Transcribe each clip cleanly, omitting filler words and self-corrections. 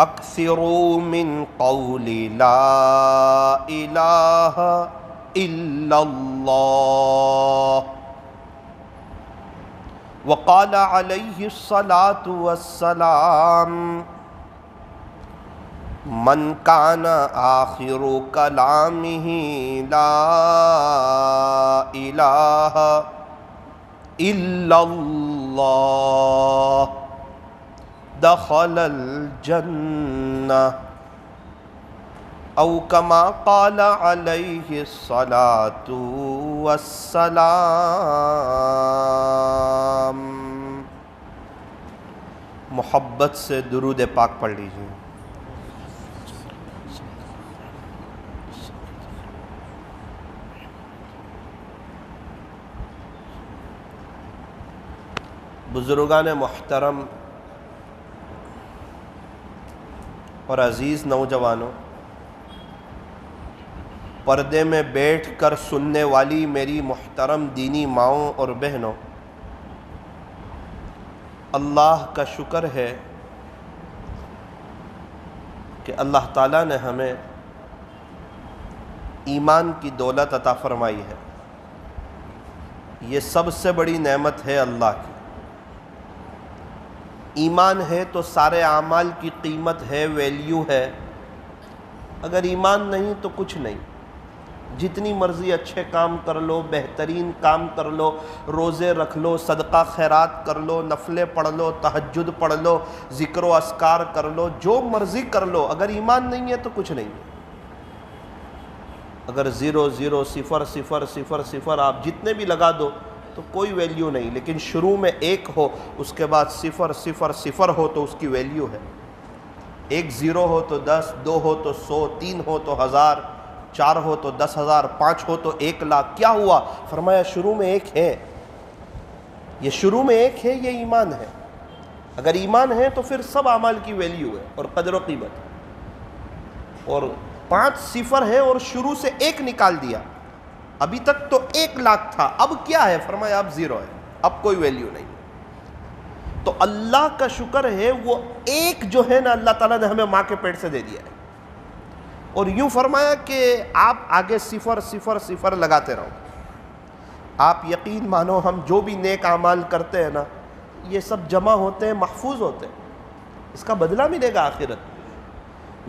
اکثروا من قول لا الہ الا اللہ. وقال علیہ الصلاة والسلام من کان آخر کلامہ لا الہ الا اللہ دخل الجنہ او کما قال علیہ الصلاة والسلام. محبت سے درود پاک پڑھ لیجیے. بزرگان محترم اور عزیز نوجوانوں، پردے میں بیٹھ کر سننے والی میری محترم دینی ماؤں اور بہنوں، اللہ کا شکر ہے کہ اللہ تعالیٰ نے ہمیں ایمان کی دولت عطا فرمائی ہے. یہ سب سے بڑی نعمت ہے اللہ کی. ایمان ہے تو سارے اعمال کی قیمت ہے، ویلیو ہے. اگر ایمان نہیں تو کچھ نہیں. جتنی مرضی اچھے کام کر لو، بہترین کام کر لو، روزے رکھ لو، صدقہ خیرات کر لو، نفلیں پڑھ لو، تہجد پڑھ لو، ذکر و اذکار کر لو، جو مرضی کر لو، اگر ایمان نہیں ہے تو کچھ نہیں ہے. اگر 0 0 0 0 0 0 آپ جتنے بھی لگا دو تو کوئی ویلیو نہیں. لیکن شروع میں 1 ہو، اس کے بعد 0 0 0 ہو تو اس کی ویلیو ہے. 1 0 ہو تو 10، 2 ہو تو 100، 3 ہو تو 1000، 4 ہو تو 10,000، 5 ہو تو 1,00,000. کیا ہوا؟ فرمایا شروع میں 1 ہے. یہ شروع میں 1 ہے، یہ ایمان ہے. اگر ایمان ہے تو پھر سب اعمال کی ویلیو ہے اور قدر و قیمت. اور 5 0 ہے اور شروع سے 1 نکال دیا. ابھی تک تو 1,00,000 تھا، اب کیا ہے؟ فرمایا اب 0 ہے، اب کوئی ویلیو نہیں. تو اللہ کا شکر ہے وہ 1 جو ہے نا اللہ تعالیٰ نے ہمیں ماں کے پیٹ سے دے دیا ہے. اور یوں فرمایا کہ آپ آگے 0 0 0 لگاتے رہو. آپ یقین مانو ہم جو بھی نیک اعمال کرتے ہیں نا، یہ سب جمع ہوتے ہیں، محفوظ ہوتے ہیں. اس کا بدلہ ملے گا آخرت.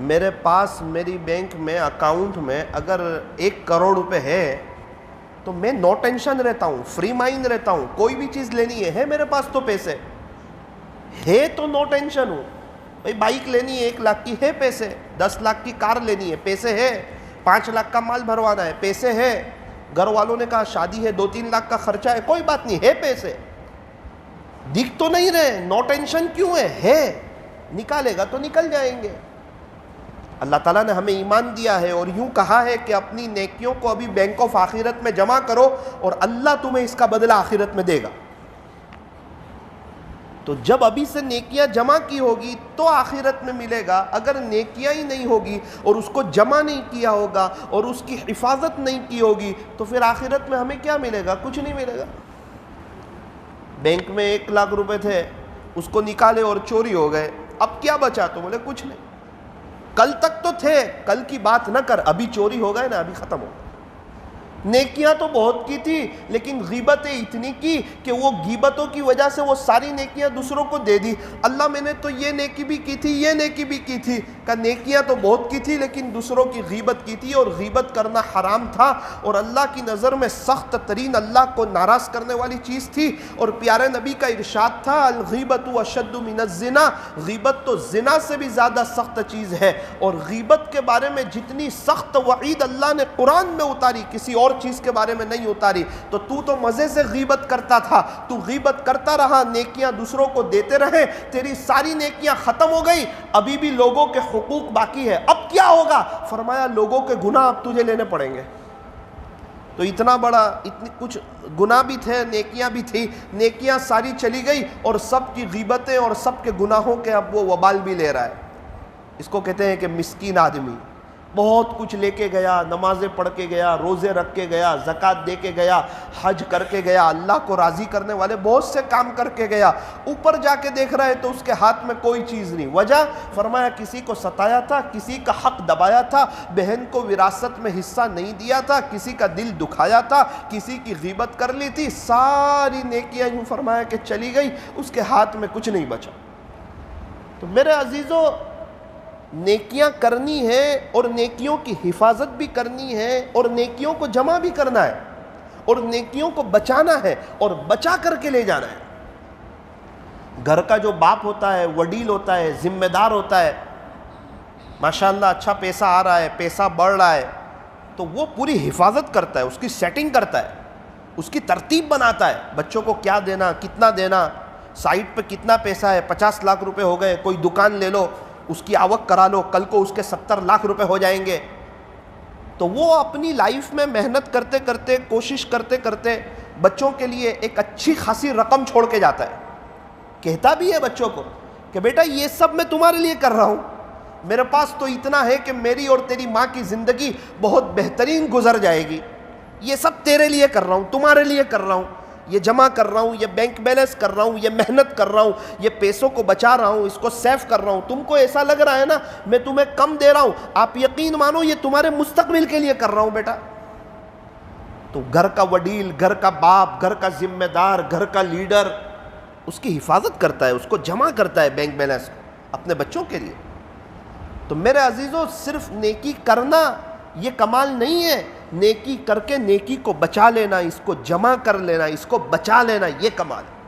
میرے پاس میری بینک میں اکاؤنٹ میں اگر 1 کروڑ روپے ہے تو میں نو ٹینشن رہتا ہوں، فری مائنڈ رہتا ہوں. کوئی بھی چیز لینی ہے میرے پاس تو پیسے ہے تو نو ٹینشن ہوں. بھائی بائک لینی ہے 1,00,000 کی ہے پیسے، 10 لاکھ کی کار لینی ہے پیسے ہے، 5 لاکھ کا مال بھروانا ہے پیسے ہے، گھر والوں نے کہا شادی ہے 2-3 لاکھ کا خرچہ ہے، کوئی بات نہیں ہے پیسے. دکھ تو نہیں رہے، نو ٹینشن کیوں ہے؟ نکالے گا تو نکل جائیں گے. اللہ تعالیٰ نے ہمیں ایمان دیا ہے اور یوں کہا ہے کہ اپنی نیکیوں کو ابھی بینک آف آخرت میں جمع کرو اور اللہ تمہیں اس کا بدلہ آخرت میں دے گا. تو جب ابھی سے نیکیاں جمع کی ہوگی تو آخرت میں ملے گا. اگر نیکیاں ہی نہیں ہوگی اور اس کو جمع نہیں کیا ہوگا اور اس کی حفاظت نہیں کی ہوگی تو پھر آخرت میں ہمیں کیا ملے گا؟ کچھ نہیں ملے گا. بینک میں 1,00,000 روپے تھے، اس کو نکالے اور چوری ہو گئے، اب کیا بچا؟ تو بولے کچھ نہیں. کل تک تو تھے، کل کی بات نہ کر، ابھی چوری ہو گئے نا، ابھی ختم ہو گئے. نیکیاں تو بہت کی تھی لیکن غیبتیں اتنی کی کہ وہ غیبتوں کی وجہ سے وہ ساری نیکیاں دوسروں کو دے دی. اللہ میں نے تو یہ نیکی بھی کی تھی، یہ نیکی بھی کی تھی. کہ نیکیاں تو بہت کی تھی لیکن دوسروں کی غیبت کی تھی، اور غیبت کرنا حرام تھا اور اللہ کی نظر میں سخت ترین، اللہ کو ناراض کرنے والی چیز تھی. اور پیارے نبی کا ارشاد تھا الغیبت اشد من الزنا، غیبت تو زنا سے بھی زیادہ سخت چیز ہے. اور غیبت کے بارے میں جتنی سخت وعید اللہ نے قرآن میں اتاری کسی اور چیز کے بارے میں نہیں اتاری. تو مزے سے غیبت کرتا تھا، تو غیبت کرتا رہا، نیکیاں دوسروں کو دیتے رہے، تیری ساری نیکیاں ختم ہو گئی، ابھی بھی لوگوں کے حقوق باقی ہے. اب کیا ہوگا؟ فرمایا لوگوں کے گناہ اب تجھے لینے پڑیں گے. تو اتنا بڑا، اتنی کچھ گناہ بھی تھے، نیکیاں بھی تھی، نیکیاں ساری چلی گئی اور سب کی غیبتیں اور سب کے گناہوں کے اب وہ وبال بھی لے رہا ہے. اس کو کہتے ہیں کہ مسکین آدمی. بہت کچھ لے کے گیا، نمازیں پڑھ کے گیا، روزے رکھ کے گیا، زکوٰۃ دے کے گیا، حج کر کے گیا، اللہ کو راضی کرنے والے بہت سے کام کر کے گیا، اوپر جا کے دیکھ رہا ہے تو اس کے ہاتھ میں کوئی چیز نہیں۔ وجہ فرمایا کسی کو ستایا تھا، کسی کا حق دبایا تھا، بہن کو وراثت میں حصہ نہیں دیا تھا، کسی کا دل دکھایا تھا، کسی کی غیبت کر لی تھی، ساری نیکیاں یوں فرمایا کہ چلی گئی، اس کے ہاتھ میں کچھ نہیں بچا۔ تو میرے عزیزو، نیکیاں کرنی ہے اور نیکیوں کی حفاظت بھی کرنی ہے اور نیکیوں کو جمع بھی کرنا ہے اور نیکیوں کو بچانا ہے اور بچا کر کے لے جانا ہے۔ گھر کا جو باپ ہوتا ہے، وڈیل ہوتا ہے، ذمہ دار ہوتا ہے، ماشاءاللہ اچھا پیسہ آ رہا ہے، پیسہ بڑھ رہا ہے، تو وہ پوری حفاظت کرتا ہے، اس کی سیٹنگ کرتا ہے، اس کی ترتیب بناتا ہے، بچوں کو کیا دینا، کتنا دینا، سائٹ پہ کتنا پیسہ ہے، 50 لاکھ روپے ہو گئے، کوئی دکان لے لو، اس کی آوک کرا لو، کل کو اس کے 70 لاکھ روپے ہو جائیں گے۔ تو وہ اپنی لائف میں محنت کرتے کرتے، کوشش کرتے کرتے بچوں کے لیے ایک اچھی خاصی رقم چھوڑ کے جاتا ہے، کہتا بھی ہے بچوں کو کہ بیٹا یہ سب میں تمہارے لیے کر رہا ہوں، میرے پاس تو اتنا ہے کہ میری اور تیری ماں کی زندگی بہت بہترین گزر جائے گی، یہ سب تیرے لیے کر رہا ہوں، تمہارے لیے کر رہا ہوں، یہ جمع کر رہا ہوں، یہ بینک بیلنس کر رہا ہوں، یہ محنت کر رہا ہوں، یہ پیسوں کو بچا رہا ہوں، اس کو سیو کر رہا ہوں۔ تم کو ایسا لگ رہا ہے نا میں تمہیں کم دے رہا ہوں، آپ یقین مانو یہ تمہارے مستقبل کے لیے کر رہا ہوں بیٹا۔ تو گھر کا وڈیل، گھر کا باپ، گھر کا ذمہ دار، گھر کا لیڈر اس کی حفاظت کرتا ہے، اس کو جمع کرتا ہے بینک بیلنس اپنے بچوں کے لیے۔ تو میرے عزیزو، صرف نیکی کرنا یہ کمال نہیں ہے، نیکی کر کے نیکی کو بچا لینا، اس کو جمع کر لینا، اس کو بچا لینا، یہ کمال ہے۔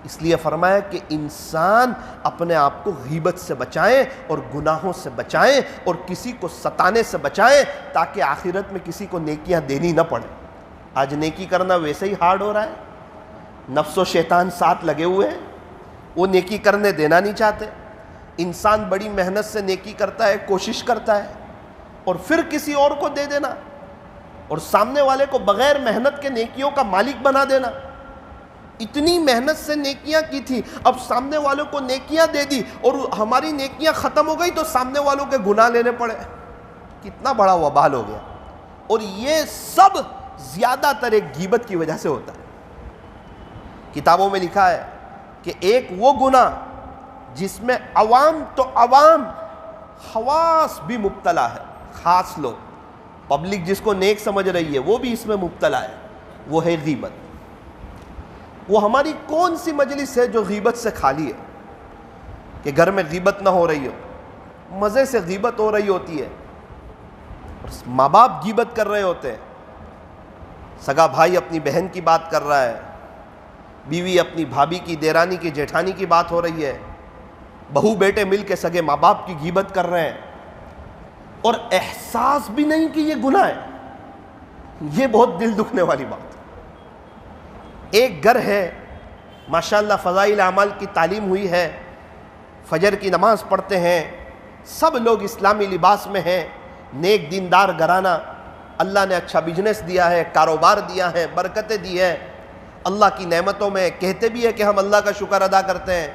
اس لیے فرمایا کہ انسان اپنے آپ کو غیبت سے بچائیں اور گناہوں سے بچائیں اور کسی کو ستانے سے بچائیں تاکہ آخرت میں کسی کو نیکیاں دینی نہ پڑے۔ آج نیکی کرنا ویسے ہی ہارڈ ہو رہا ہے، نفس و شیطان ساتھ لگے ہوئے ہیں، وہ نیکی کرنے دینا نہیں چاہتے۔ انسان بڑی محنت سے نیکی کرتا ہے، کوشش کرتا ہے، اور پھر کسی اور کو دے دینا اور سامنے والے کو بغیر محنت کے نیکیوں کا مالک بنا دینا۔ اتنی محنت سے نیکیاں کی تھی، اب سامنے والوں کو نیکیاں دے دی اور ہماری نیکیاں ختم ہو گئی تو سامنے والوں کے گناہ لینے پڑے، کتنا بڑا وبال ہو گیا۔ اور یہ سب زیادہ تر ایک غیبت کی وجہ سے ہوتا ہے۔ کتابوں میں لکھا ہے کہ ایک وہ گناہ جس میں عوام تو عوام، خواص بھی مبتلا ہے، خاص لوگ، پبلک جس کو نیک سمجھ رہی ہے وہ بھی اس میں مبتلا ہے، وہ ہے غیبت۔ وہ ہماری کون سی مجلس ہے جو غیبت سے خالی ہے کہ گھر میں غیبت نہ ہو رہی ہو، مزے سے غیبت ہو رہی ہوتی ہے، اور ماں باپ غیبت کر رہے ہوتے ہیں، سگا بھائی اپنی بہن کی بات کر رہا ہے، بیوی اپنی بھابھی کی، دیرانی کی، جیٹھانی کی بات ہو رہی ہے، بہو بیٹے مل کے سگے ماں باپ کی غیبت کر رہے ہیں، اور احساس بھی نہیں کہ یہ گناہ ہے۔ یہ بہت دل دکھنے والی بات۔ ایک گھر ہے، ماشاءاللہ فضائل اعمال کی تعلیم ہوئی ہے، فجر کی نماز پڑھتے ہیں، سب لوگ اسلامی لباس میں ہیں، نیک دیندار گھرانہ، اللہ نے اچھا بزنس دیا ہے، کاروبار دیا ہے، برکتیں دی ہے، اللہ کی نعمتوں میں کہتے بھی ہے کہ ہم اللہ کا شکر ادا کرتے ہیں۔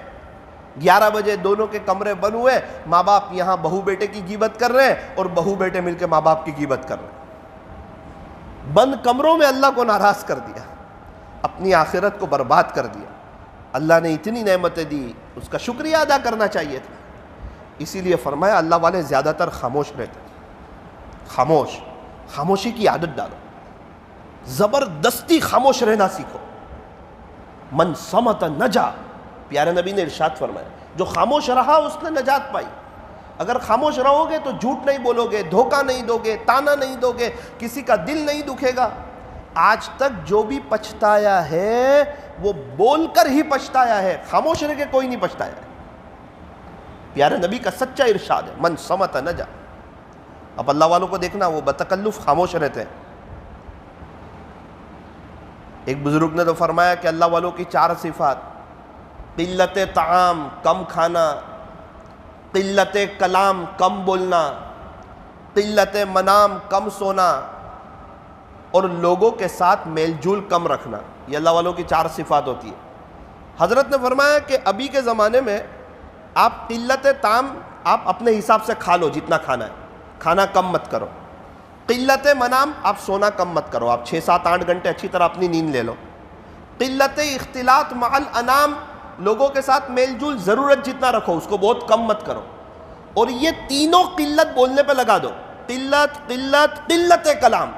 11 بجے دونوں کے کمرے بند ہوئے، ماں باپ یہاں بہو بیٹے کی غیبت کر رہے ہیں اور بہو بیٹے مل کے ماں باپ کی غیبت کر رہے ہیں۔ بند کمروں میں اللہ کو ناراض کر دیا، اپنی آخرت کو برباد کر دیا۔ اللہ نے اتنی نعمتیں دی، اس کا شکریہ ادا کرنا چاہیے تھا۔ اسی لیے فرمایا اللہ والے زیادہ تر خاموش رہتے ہیں۔ خاموشی کی عادت ڈالو، زبردستی خاموش رہنا سیکھو۔ من صمت نجا، پیارے نبی نے ارشاد فرمایا جو خاموش رہا اس نے نجات پائی۔ اگر خاموش رہو گے تو جھوٹ نہیں بولو گے، دھوکہ نہیں دو گے، تانا نہیں دو گے، کسی کا دل نہیں دکھے گا۔ آج تک جو بھی پچھتایا ہے وہ بول کر ہی پچھتایا ہے، خاموش رہ کے کوئی نہیں پچھتایا ہے۔ پیارے نبی کا سچا ارشاد ہے، من صمت نجا۔ اب اللہ والوں کو دیکھنا، وہ بتکلف خاموش رہتے ہیں۔ ایک بزرگ نے تو فرمایا کہ اللہ والوں کی 4 صفات: قلت طعام، کم کھانا، قلت کلام، کم بولنا، قلت منام، کم سونا، اور لوگوں کے ساتھ میل جول کم رکھنا۔ یہ اللہ والوں کی 4 صفات ہوتی ہے۔ حضرت نے فرمایا کہ ابھی کے زمانے میں آپ قلت طعام آپ اپنے حساب سے کھا لو جتنا کھانا ہے، کھانا کم مت کرو. قلت منام, آپ سونا کم مت کرو, آپ 6 7 8 گھنٹے اچھی طرح اپنی نیند لے لو. قلت اختلاط مع الانام, لوگوں کے ساتھ میل جول ضرورت جتنا رکھو, اس کو بہت کم مت کرو. اور یہ تینوں قلت بولنے پہ لگا دو, قلت قلت قلت کلام,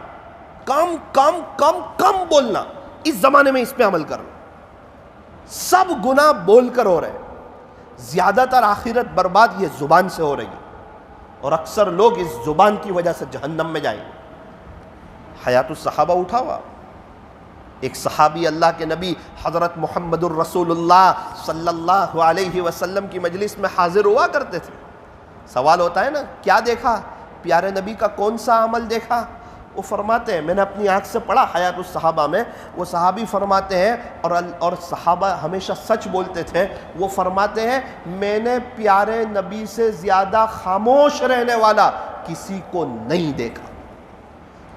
کم کم کم کم بولنا. اس زمانے میں اس پہ عمل کرو. سب گناہ بول کر ہو رہے, زیادہ تر آخرت برباد یہ زبان سے ہو رہی ہے, اور اکثر لوگ اس زبان کی وجہ سے جہنم میں جائیں گے. حیات الصحابہ اٹھا ہوا, ایک صحابی اللہ کے نبی حضرت محمد الرسول اللہ صلی اللہ علیہ وسلم کی مجلس میں حاضر ہوا کرتے تھے. سوال ہوتا ہے نا, کیا دیکھا پیارے نبی کا, کون سا عمل دیکھا؟ وہ فرماتے ہیں, میں نے اپنی آنکھ سے پڑھا حیات الصحابہ میں, وہ صحابی فرماتے ہیں, اور صحابہ ہمیشہ سچ بولتے تھے, وہ فرماتے ہیں میں نے پیارے نبی سے زیادہ خاموش رہنے والا کسی کو نہیں دیکھا.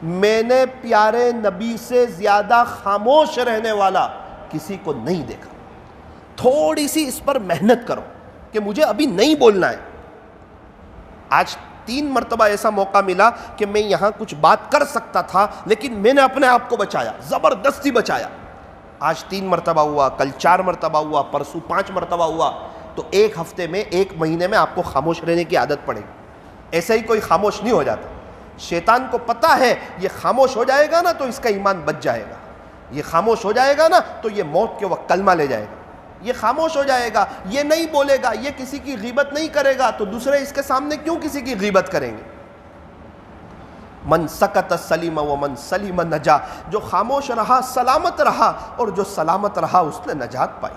میں نے پیارے نبی سے زیادہ خاموش رہنے والا کسی کو نہیں دیکھا. تھوڑی سی اس پر محنت کرو کہ مجھے ابھی نہیں بولنا ہے. آج 3 مرتبہ ایسا موقع ملا کہ میں یہاں کچھ بات کر سکتا تھا, لیکن میں نے اپنے آپ کو بچایا, زبردستی بچایا. آج 3 مرتبہ ہوا, کل 4 مرتبہ ہوا, پرسوں 5 مرتبہ ہوا. تو 1 ہفتے میں 1 مہینے میں آپ کو خاموش رہنے کی عادت پڑے گی. ایسے ہی کوئی خاموش نہیں ہو جاتا. شیطان کو پتا ہے یہ خاموش ہو جائے گا نا تو اس کا ایمان بچ جائے گا, یہ خاموش ہو جائے گا نا تو یہ موت کے وقت کلمہ لے جائے گا, یہ خاموش ہو جائے گا, یہ نہیں بولے گا, یہ کسی کی غیبت نہیں کرے گا, تو دوسرے اس کے سامنے کیوں کسی کی غیبت کریں گے؟ من سکت سلیم ومن سلیم نجا, جو خاموش رہا سلامت رہا, اور جو سلامت رہا اس نے نجات پائی.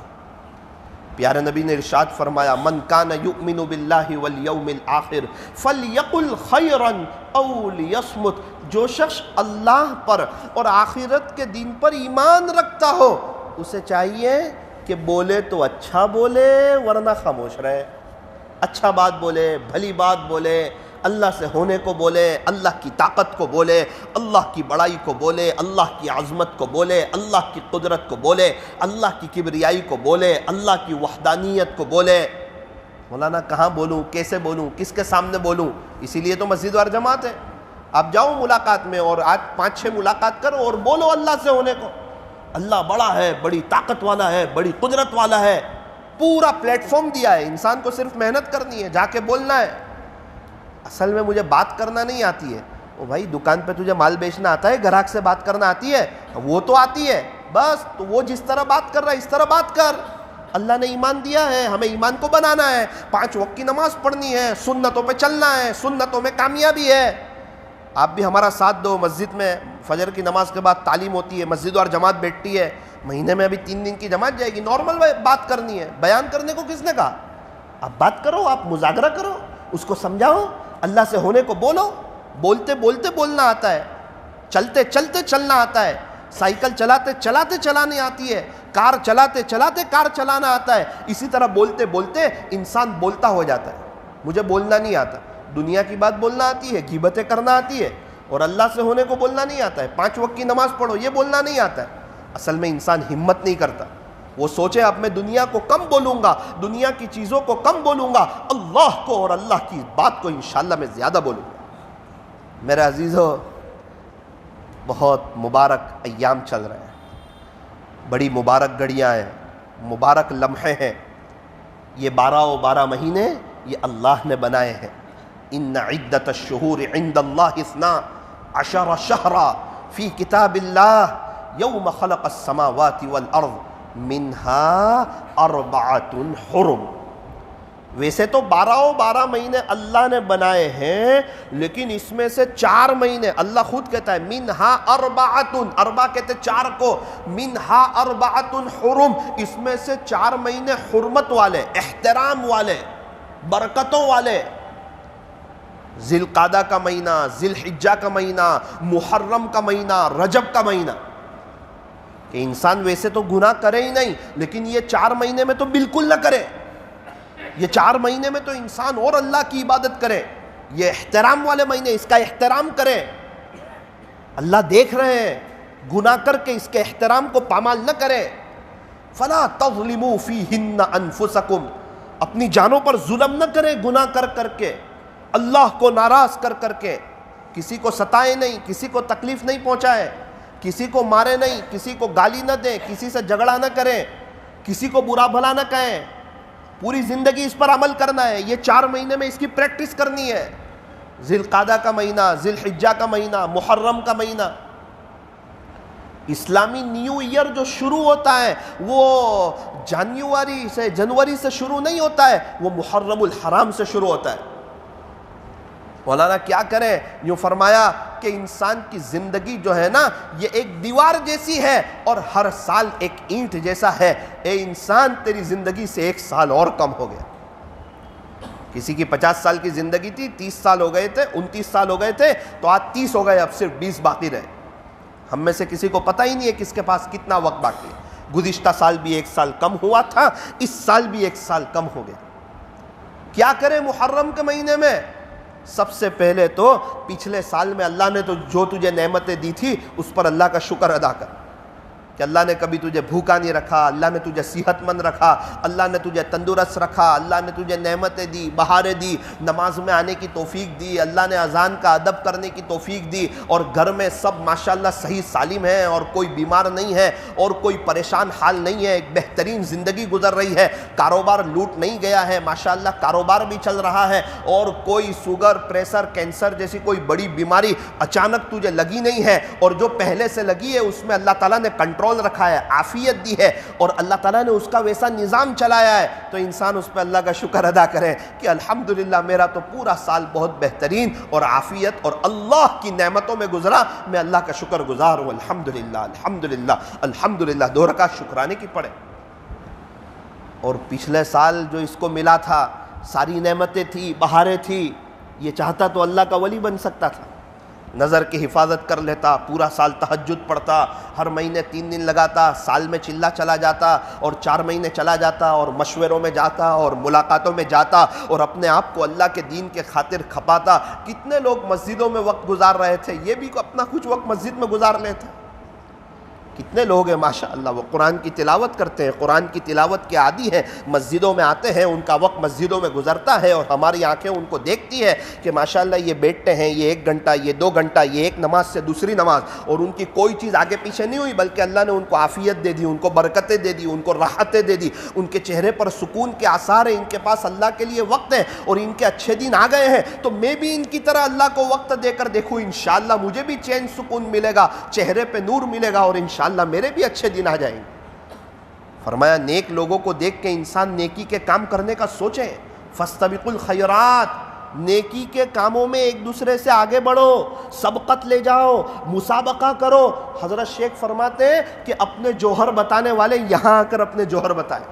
پیارے نبی نے ارشاد فرمایا, من کان یؤمن باللہ والیوم الآخر فلیقل خیرا او لیصمت, جو شخص اللہ پر اور آخرت کے دن پر ایمان رکھتا ہو اسے چاہیے کہ بولے تو اچھا بولے ورنہ خاموش رہے. اچھا بات بولے, بھلی بات بولے, اللہ سے ہونے کو بولے, اللہ کی طاقت کو بولے, اللہ کی بڑائی کو بولے, اللہ کی عظمت کو بولے, اللہ کی قدرت کو بولے, اللہ کی کبریائی کو بولے, اللہ کی وحدانیت کو بولے. مولانا کہاں بولوں, کیسے بولوں, کس کے سامنے بولوں؟ اسی لیے تو مسجد اور جماعت ہے. آپ جاؤ ملاقات میں اور آج 5 6 ملاقات کرو اور بولو اللہ سے ہونے کو. اللہ بڑا ہے, بڑی طاقت والا ہے, بڑی قدرت والا ہے. پورا پلیٹ فارم دیا ہے, انسان کو صرف محنت کرنی ہے, جا کے بولنا ہے. اصل میں مجھے بات کرنا نہیں آتی ہے. او بھائی دکان پہ تجھے مال بیچنا آتا ہے, گراہک سے بات کرنا آتی ہے؟ وہ تو آتی ہے, بس تو وہ جس طرح بات کر رہا ہے اس طرح بات کر. اللہ نے ایمان دیا ہے, ہمیں ایمان کو بنانا ہے, 5 وقت کی نماز پڑھنی ہے, سنتوں پہ چلنا ہے, سنتوں میں کامیابی ہے. آپ بھی ہمارا ساتھ دو. مسجد میں فجر کی نماز کے بعد تعلیم ہوتی ہے, مسجد اور جماعت بیٹھتی ہے. مہینے میں ابھی 3 دن کی جماعت جائے گی. نارمل بات کرنی ہے, بیان کرنے کو کس نے کہا؟ آپ بات کرو, آپ مذاکرہ کرو, اس کو سمجھاؤ, اللہ سے ہونے کو بولو. بولتے بولتے بولنا آتا ہے, چلتے چلتے چلنا آتا ہے, سائیکل چلاتے چلاتے چلانے آتی ہے, کار چلاتے چلاتے کار چلانا آتا ہے. اسی طرح بولتے بولتے انسان بولتا ہو جاتا ہے. مجھے بولنا نہیں آتا, دنیا کی بات بولنا آتی ہے, غیبتیں کرنا آتی ہے, اور اللہ سے ہونے کو بولنا نہیں آتا ہے. 5 وقت کی نماز پڑھو, یہ بولنا نہیں آتا ہے. اصل میں انسان ہمت نہیں کرتا, وہ سوچے اب میں دنیا کو کم بولوں گا, دنیا کی چیزوں کو کم بولوں گا, اللہ کو اور اللہ کی بات کو انشاءاللہ میں زیادہ بولوں گا. میرے عزیزو, بہت مبارک ایام چل رہے ہیں, بڑی مبارک گھڑیاں ہیں, مبارک لمحے ہیں. یہ 12 مہینے یہ اللہ نے بنائے ہیں. ان عدت الشہور عند اللہ 12 شہرا فی کتاب اللہ یوم خلق السماوات والارض منها 4 حرم. ویسے تو 12 مہینے اللہ نے بنائے ہیں, لیکن اس میں سے 4 مہینے اللہ خود کہتا ہے منها 4, 4 کہتے 4 کو, منها 4 حرم, اس میں سے 4 مہینے حرمت والے, احترام والے, برکتوں والے. ذی القعدہ کا مہینہ, ذی الحجہ کا مہینہ, محرم کا مہینہ, رجب کا مہینہ. کہ انسان ویسے تو گناہ کرے ہی نہیں, لیکن یہ 4 مہینے میں تو بالکل نہ کرے. یہ 4 مہینے میں تو انسان اور اللہ کی عبادت کرے. یہ احترام والے مہینے, اس کا احترام کرے. اللہ دیکھ رہے ہیں, گناہ کر کے اس کے احترام کو پامال نہ کرے. فلا تظلموا فیہن انفسکم, اپنی جانوں پر ظلم نہ کرے گناہ کر کر کے. اللہ کو ناراض کر کر کے کسی کو ستائے نہیں، کسی کو تکلیف نہیں پہنچائے، کسی کو مارے نہیں، کسی کو گالی نہ دیں، کسی سے جھگڑا نہ کریں، کسی کو برا بھلا نہ کہیں، پوری زندگی اس پر عمل کرنا ہے۔ یہ 4 مہینے میں اس کی پریکٹس کرنی ہے۔ ذی القعدہ کا مہینہ، ذی الحجہ کا مہینہ، محرم کا مہینہ۔ اسلامی نیو ایئر جو شروع ہوتا ہے وہ جنوری سے شروع نہیں ہوتا ہے، وہ محرم الحرام سے شروع ہوتا ہے۔ مولانا کیا کریں، یوں فرمایا کہ انسان کی زندگی جو ہے نا یہ ایک دیوار جیسی ہے اور ہر سال ایک اینٹ جیسا ہے۔ اے انسان تیری زندگی سے 1 سال اور کم ہو گیا۔ کسی کی 50 سال کی زندگی تھی، 30 سال ہو گئے تھے، 29 سال ہو گئے تھے، تو آج 30 ہو گئے، اب صرف 20 باقی رہے۔ ہم میں سے کسی کو پتہ ہی نہیں ہے کس کے پاس کتنا وقت باقی ہے۔ گزشتہ سال بھی 1 سال کم ہوا تھا، اس سال بھی 1 سال کم ہو گیا۔ کیا کریں محرم کے مہینے میں؟ سب سے پہلے تو پچھلے سال میں اللہ نے تو جو تجھے نعمتیں دی تھی اس پر اللہ کا شکر ادا کر، کہ اللہ نے کبھی تجھے بھوکا نہیں رکھا، اللہ نے تجھے صحت مند رکھا، اللہ نے تجھے تندرست رکھا، اللہ نے تجھے نعمتیں دی، بہاریں دی، نماز میں آنے کی توفیق دی، اللہ نے اذان کا ادب کرنے کی توفیق دی، اور گھر میں سب ماشاءاللہ صحیح سالم ہیں، اور کوئی بیمار نہیں ہے، اور کوئی پریشان حال نہیں ہے، ایک بہترین زندگی گزر رہی ہے، کاروبار لوٹ نہیں گیا ہے، ماشاءاللہ کاروبار بھی چل رہا ہے، اور کوئی شوگر، پریشر، کینسر جیسی کوئی بڑی بیماری اچانک تجھے لگی نہیں ہے، اور جو پہلے سے لگی ہے اس میں اللہ تعالیٰ نے کنٹرول رکھا ہے، عافیت دی ہے، اور اللہ تعالیٰ نے اس کا ویسا نظام چلایا ہے، تو انسان اس پہ اللہ کا شکر ادا کرے کہ الحمدللہ میرا تو پورا سال بہت بہترین اور عافیت اور اللہ کی نعمتوں میں گزرا، میں اللہ کا شکر گزار ہوں، الحمدللہ الحمدللہ الحمدللہ۔ 2 رکعت شکرانے کی پڑھے۔ اور پچھلے سال جو اس کو ملا تھا، ساری نعمتیں تھی، بہاریں تھی، یہ چاہتا تو اللہ کا ولی بن سکتا تھا، نظر کی حفاظت کر لیتا، پورا سال تہجد پڑھتا، ہر مہینے 3 دن لگاتا، سال میں چلا چلا جاتا، اور 4 مہینے چلا جاتا، اور مشوروں میں جاتا، اور ملاقاتوں میں جاتا، اور اپنے آپ کو اللہ کے دین کے خاطر کھپاتا۔ کتنے لوگ مسجدوں میں وقت گزار رہے تھے، یہ بھی اپنا کچھ وقت مسجد میں گزار لیتے۔ کتنے لوگ ہیں ماشاءاللہ وہ قرآن کی تلاوت کرتے ہیں، قرآن کی تلاوت کے عادی ہیں، مسجدوں میں آتے ہیں، ان کا وقت مسجدوں میں گزرتا ہے، اور ہماری آنکھیں ان کو دیکھتی ہے کہ ماشاءاللہ یہ بیٹھتے ہیں، یہ 1 گھنٹہ، یہ 2 گھنٹہ، یہ ایک نماز سے دوسری نماز، اور ان کی کوئی چیز آگے پیچھے نہیں ہوئی، بلکہ اللہ نے ان کو عافیت دے دی، ان کو برکتیں دے دی، ان کو راحتیں دے دی، ان کے چہرے پر سکون کے آثار ہیں، ان کے پاس اللہ کے لیے وقت ہے، اور ان کے اچھے دن آ گئے ہیں، تو میں بھی ان کی طرح اللہ کو وقت دے کر دیکھوں، انشاءاللہ مجھے بھی چین سکون ملے گا، چہرے پہ نور ملے گا، اور انشاءاللہ میرے بھی اچھے دن آ جائیں گے۔ فرمایا نیک لوگوں کو دیکھ کے انسان نیکی کے کام کرنے کا سوچے، فاستبقوا الخیرات، نیکی کے کاموں میں ایک دوسرے سے آگے بڑھو، سبقت لے جاؤ، مسابقہ کرو۔ حضرت شیخ فرماتے ہیں کہ اپنے جوہر بتانے والے یہاں آ کر اپنے جوہر بتائیں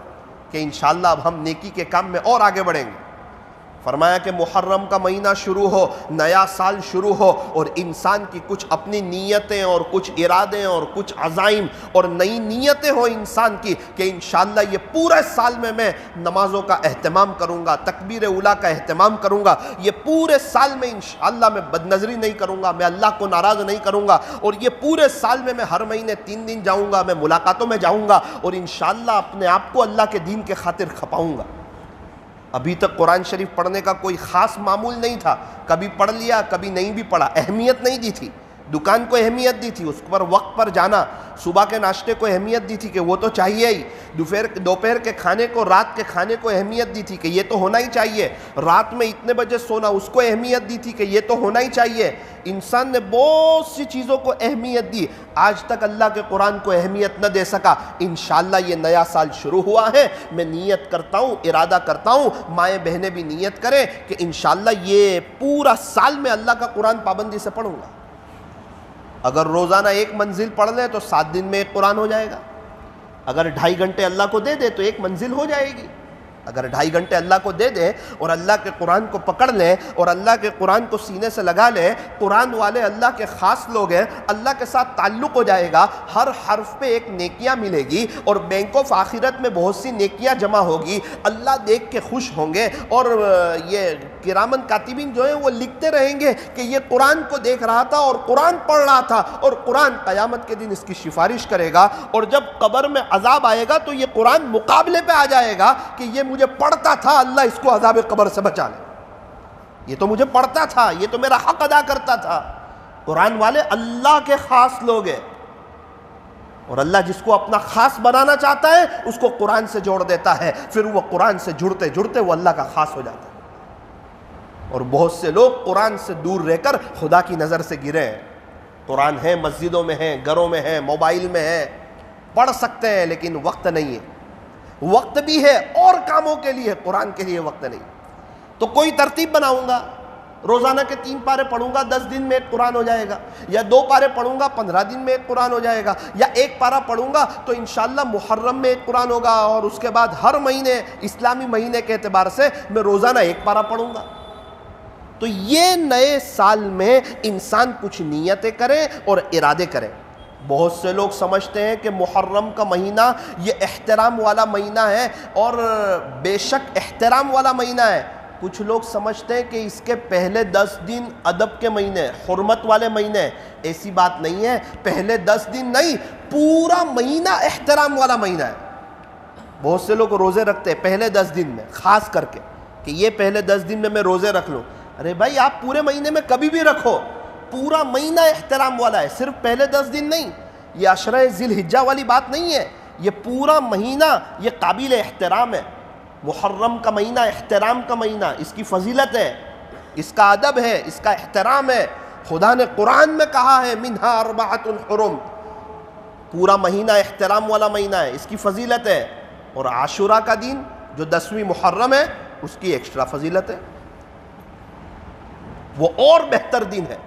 کہ انشاءاللہ اب ہم نیکی کے کام میں اور آگے بڑھیں گے۔ فرمایا کہ محرم کا مہینہ شروع ہو، نیا سال شروع ہو، اور انسان کی کچھ اپنی نیتیں اور کچھ ارادے اور کچھ عزائم اور نئی نیتیں ہو انسان کی کہ انشاءاللہ یہ پورے سال میں نمازوں کا اہتمام کروں گا، تکبیر اولیٰ کا اہتمام کروں گا، یہ پورے سال میں انشاءاللہ میں بدنظری نہیں کروں گا، میں اللہ کو ناراض نہیں کروں گا، اور یہ پورے سال میں ہر مہینے 3 دن جاؤں گا، میں ملاقاتوں میں جاؤں گا، اور انشاءاللہ اپنے آپ کو اللہ کے دین کے خاطر کھپاؤں گا۔ ابھی تک قرآن شریف پڑھنے کا کوئی خاص معمول نہیں تھا، کبھی پڑھ لیا کبھی نہیں بھی پڑھا، اہمیت نہیں دی تھی، دکان کو اہمیت دی تھی، اس پر وقت پر جانا، صبح کے ناشتے کو اہمیت دی تھی کہ وہ تو چاہیے ہی، دوپہر کے کھانے کو، رات کے کھانے کو اہمیت دی تھی کہ یہ تو ہونا ہی چاہیے، رات میں اتنے بجے سونا اس کو اہمیت دی تھی کہ یہ تو ہونا ہی چاہیے۔ انسان نے بہت سی چیزوں کو اہمیت دی، آج تک اللہ کے قرآن کو اہمیت نہ دے سکا۔ انشاءاللہ یہ نیا سال شروع ہوا ہے، میں نیت کرتا ہوں، ارادہ کرتا ہوں، مائیں بہنیں بھی نیت کریں کہ انشاءاللہ یہ پورا سال میں اللہ کا قرآن پابندی سے پڑھوں گا۔ اگر روزانہ 1 منزل پڑھ لیں تو 7 دن میں 1 قرآن ہو جائے گا، اگر 2.5 گھنٹے اللہ کو دے دے تو 1 منزل ہو جائے گی، اگر 2.5 گھنٹے اللہ کو دے دیں اور اللہ کے قرآن کو پکڑ لیں اور اللہ کے قرآن کو سینے سے لگا لیں، قرآن والے اللہ کے خاص لوگ ہیں، اللہ کے ساتھ تعلق ہو جائے گا، ہر حرف پہ 1 نیکیاں ملے گی، اور بینک آف آخرت میں بہت سی نیکیاں جمع ہوگی، اللہ دیکھ کے خوش ہوں گے، اور یہ کرامن کاتبین جو ہیں وہ لکھتے رہیں گے کہ یہ قرآن کو دیکھ رہا تھا اور قرآن پڑھ رہا تھا، اور قرآن قیامت کے دن اس کی سفارش کرے گا، اور جب قبر میں عذاب آئے گا تو یہ قرآن مقابلے پہ آ جائے گا کہ یہ مجھے پڑھتا تھا، اللہ اس کو عذاب قبر سے بچا لے۔ یہ تو مجھے پڑھتا تھا، یہ تو میرا حق ادا کرتا تھا۔ قرآن والے اللہ کے خاص لوگ ہیں، اور اللہ جس کو اپنا خاص بنانا چاہتا ہے اس کو قرآن سے جوڑ دیتا ہے، پھر وہ قرآن سے جڑتے جڑتے وہ اللہ کا خاص ہو جاتا ہے۔ اور بہت سے لوگ قرآن سے دور رہ کر خدا کی نظر سے گرے ہیں۔ قرآن ہے، مسجدوں میں ہے، گھروں میں ہے، موبائل میں ہے، پڑھ سکتے ہیں، لیکن وقت نہیں ہے۔ وقت بھی ہے اور کاموں کے لیے، قرآن کے لیے وقت نہیں۔ تو کوئی ترتیب بناؤں گا، روزانہ کے 3 پارے پڑھوں گا، 10 دن میں ایک قرآن ہو جائے گا، یا 2 پارے پڑھوں گا، 15 دن میں ایک قرآن ہو جائے گا، یا 1 پارہ پڑھوں گا تو انشاءاللہ محرم میں ایک قرآن ہوگا، اور اس کے بعد ہر مہینے اسلامی مہینے کے اعتبار سے میں روزانہ 1 پارہ پڑھوں گا۔ تو یہ نئے سال میں انسان کچھ نیتیں کرے اور ارادے کرے۔ بہت سے لوگ سمجھتے ہیں کہ محرم کا مہینہ یہ احترام والا مہینہ ہے، اور بے شک احترام والا مہینہ ہے۔ کچھ لوگ سمجھتے ہیں کہ اس کے پہلے 10 دن ادب کے مہینے، حرمت والے مہینے۔ ایسی بات نہیں ہے، پہلے 10 دن نہیں، پورا مہینہ احترام والا مہینہ ہے۔ بہت سے لوگ روزے رکھتے ہیں پہلے 10 دن میں، خاص کر کے کہ یہ پہلے 10 دن میں روزے رکھ لوں۔ ارے بھائی، آپ پورے مہینے میں کبھی بھی رکھو، پورا مہینہ احترام والا ہے، صرف پہلے 10 دن نہیں۔ یہ عشرہ ذی الحجہ والی بات نہیں ہے، یہ پورا مہینہ یہ قابل احترام ہے۔ محرم کا مہینہ احترام کا مہینہ، اس کی فضیلت ہے، اس کا ادب ہے، اس کا احترام ہے۔ خدا نے قرآن میں کہا ہے منہا اربعۃ حرم، پورا مہینہ احترام والا مہینہ ہے، اس کی فضیلت ہے۔ اور عاشورہ کا دن جو 10ویں محرم ہے، اس کی ایکسٹرا فضیلت ہے، وہ اور بہتر دن ہے۔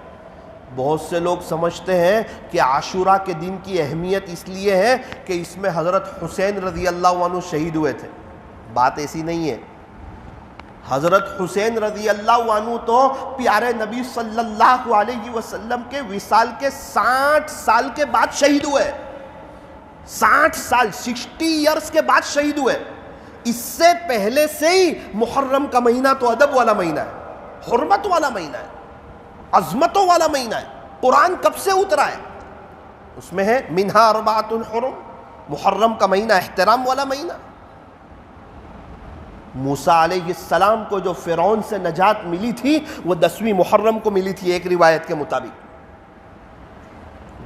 بہت سے لوگ سمجھتے ہیں کہ عاشورہ کے دن کی اہمیت اس لیے ہے کہ اس میں حضرت حسین رضی اللہ عنہ شہید ہوئے تھے۔ بات ایسی نہیں ہے۔ حضرت حسین رضی اللہ عنہ تو پیارے نبی صلی اللہ علیہ وسلم کے وصال کے 60 سال کے بعد شہید ہوئے۔ 60 سال، 60 ایئرز کے بعد شہید ہوئے۔ اس سے پہلے سے ہی محرم کا مہینہ تو ادب والا مہینہ ہے، حرمت والا مہینہ ہے، عظمتوں والا مہینہ ہے۔ قرآن کب سے اترا ہے؟ اس میں ہے منہا اربعۃ حرم، محرم کا مہینہ احترام والا مہینہ۔ موسیٰ علیہ السلام کو جو فرعون سے نجات ملی تھی وہ 10ویں محرم کو ملی تھی، ایک روایت کے مطابق۔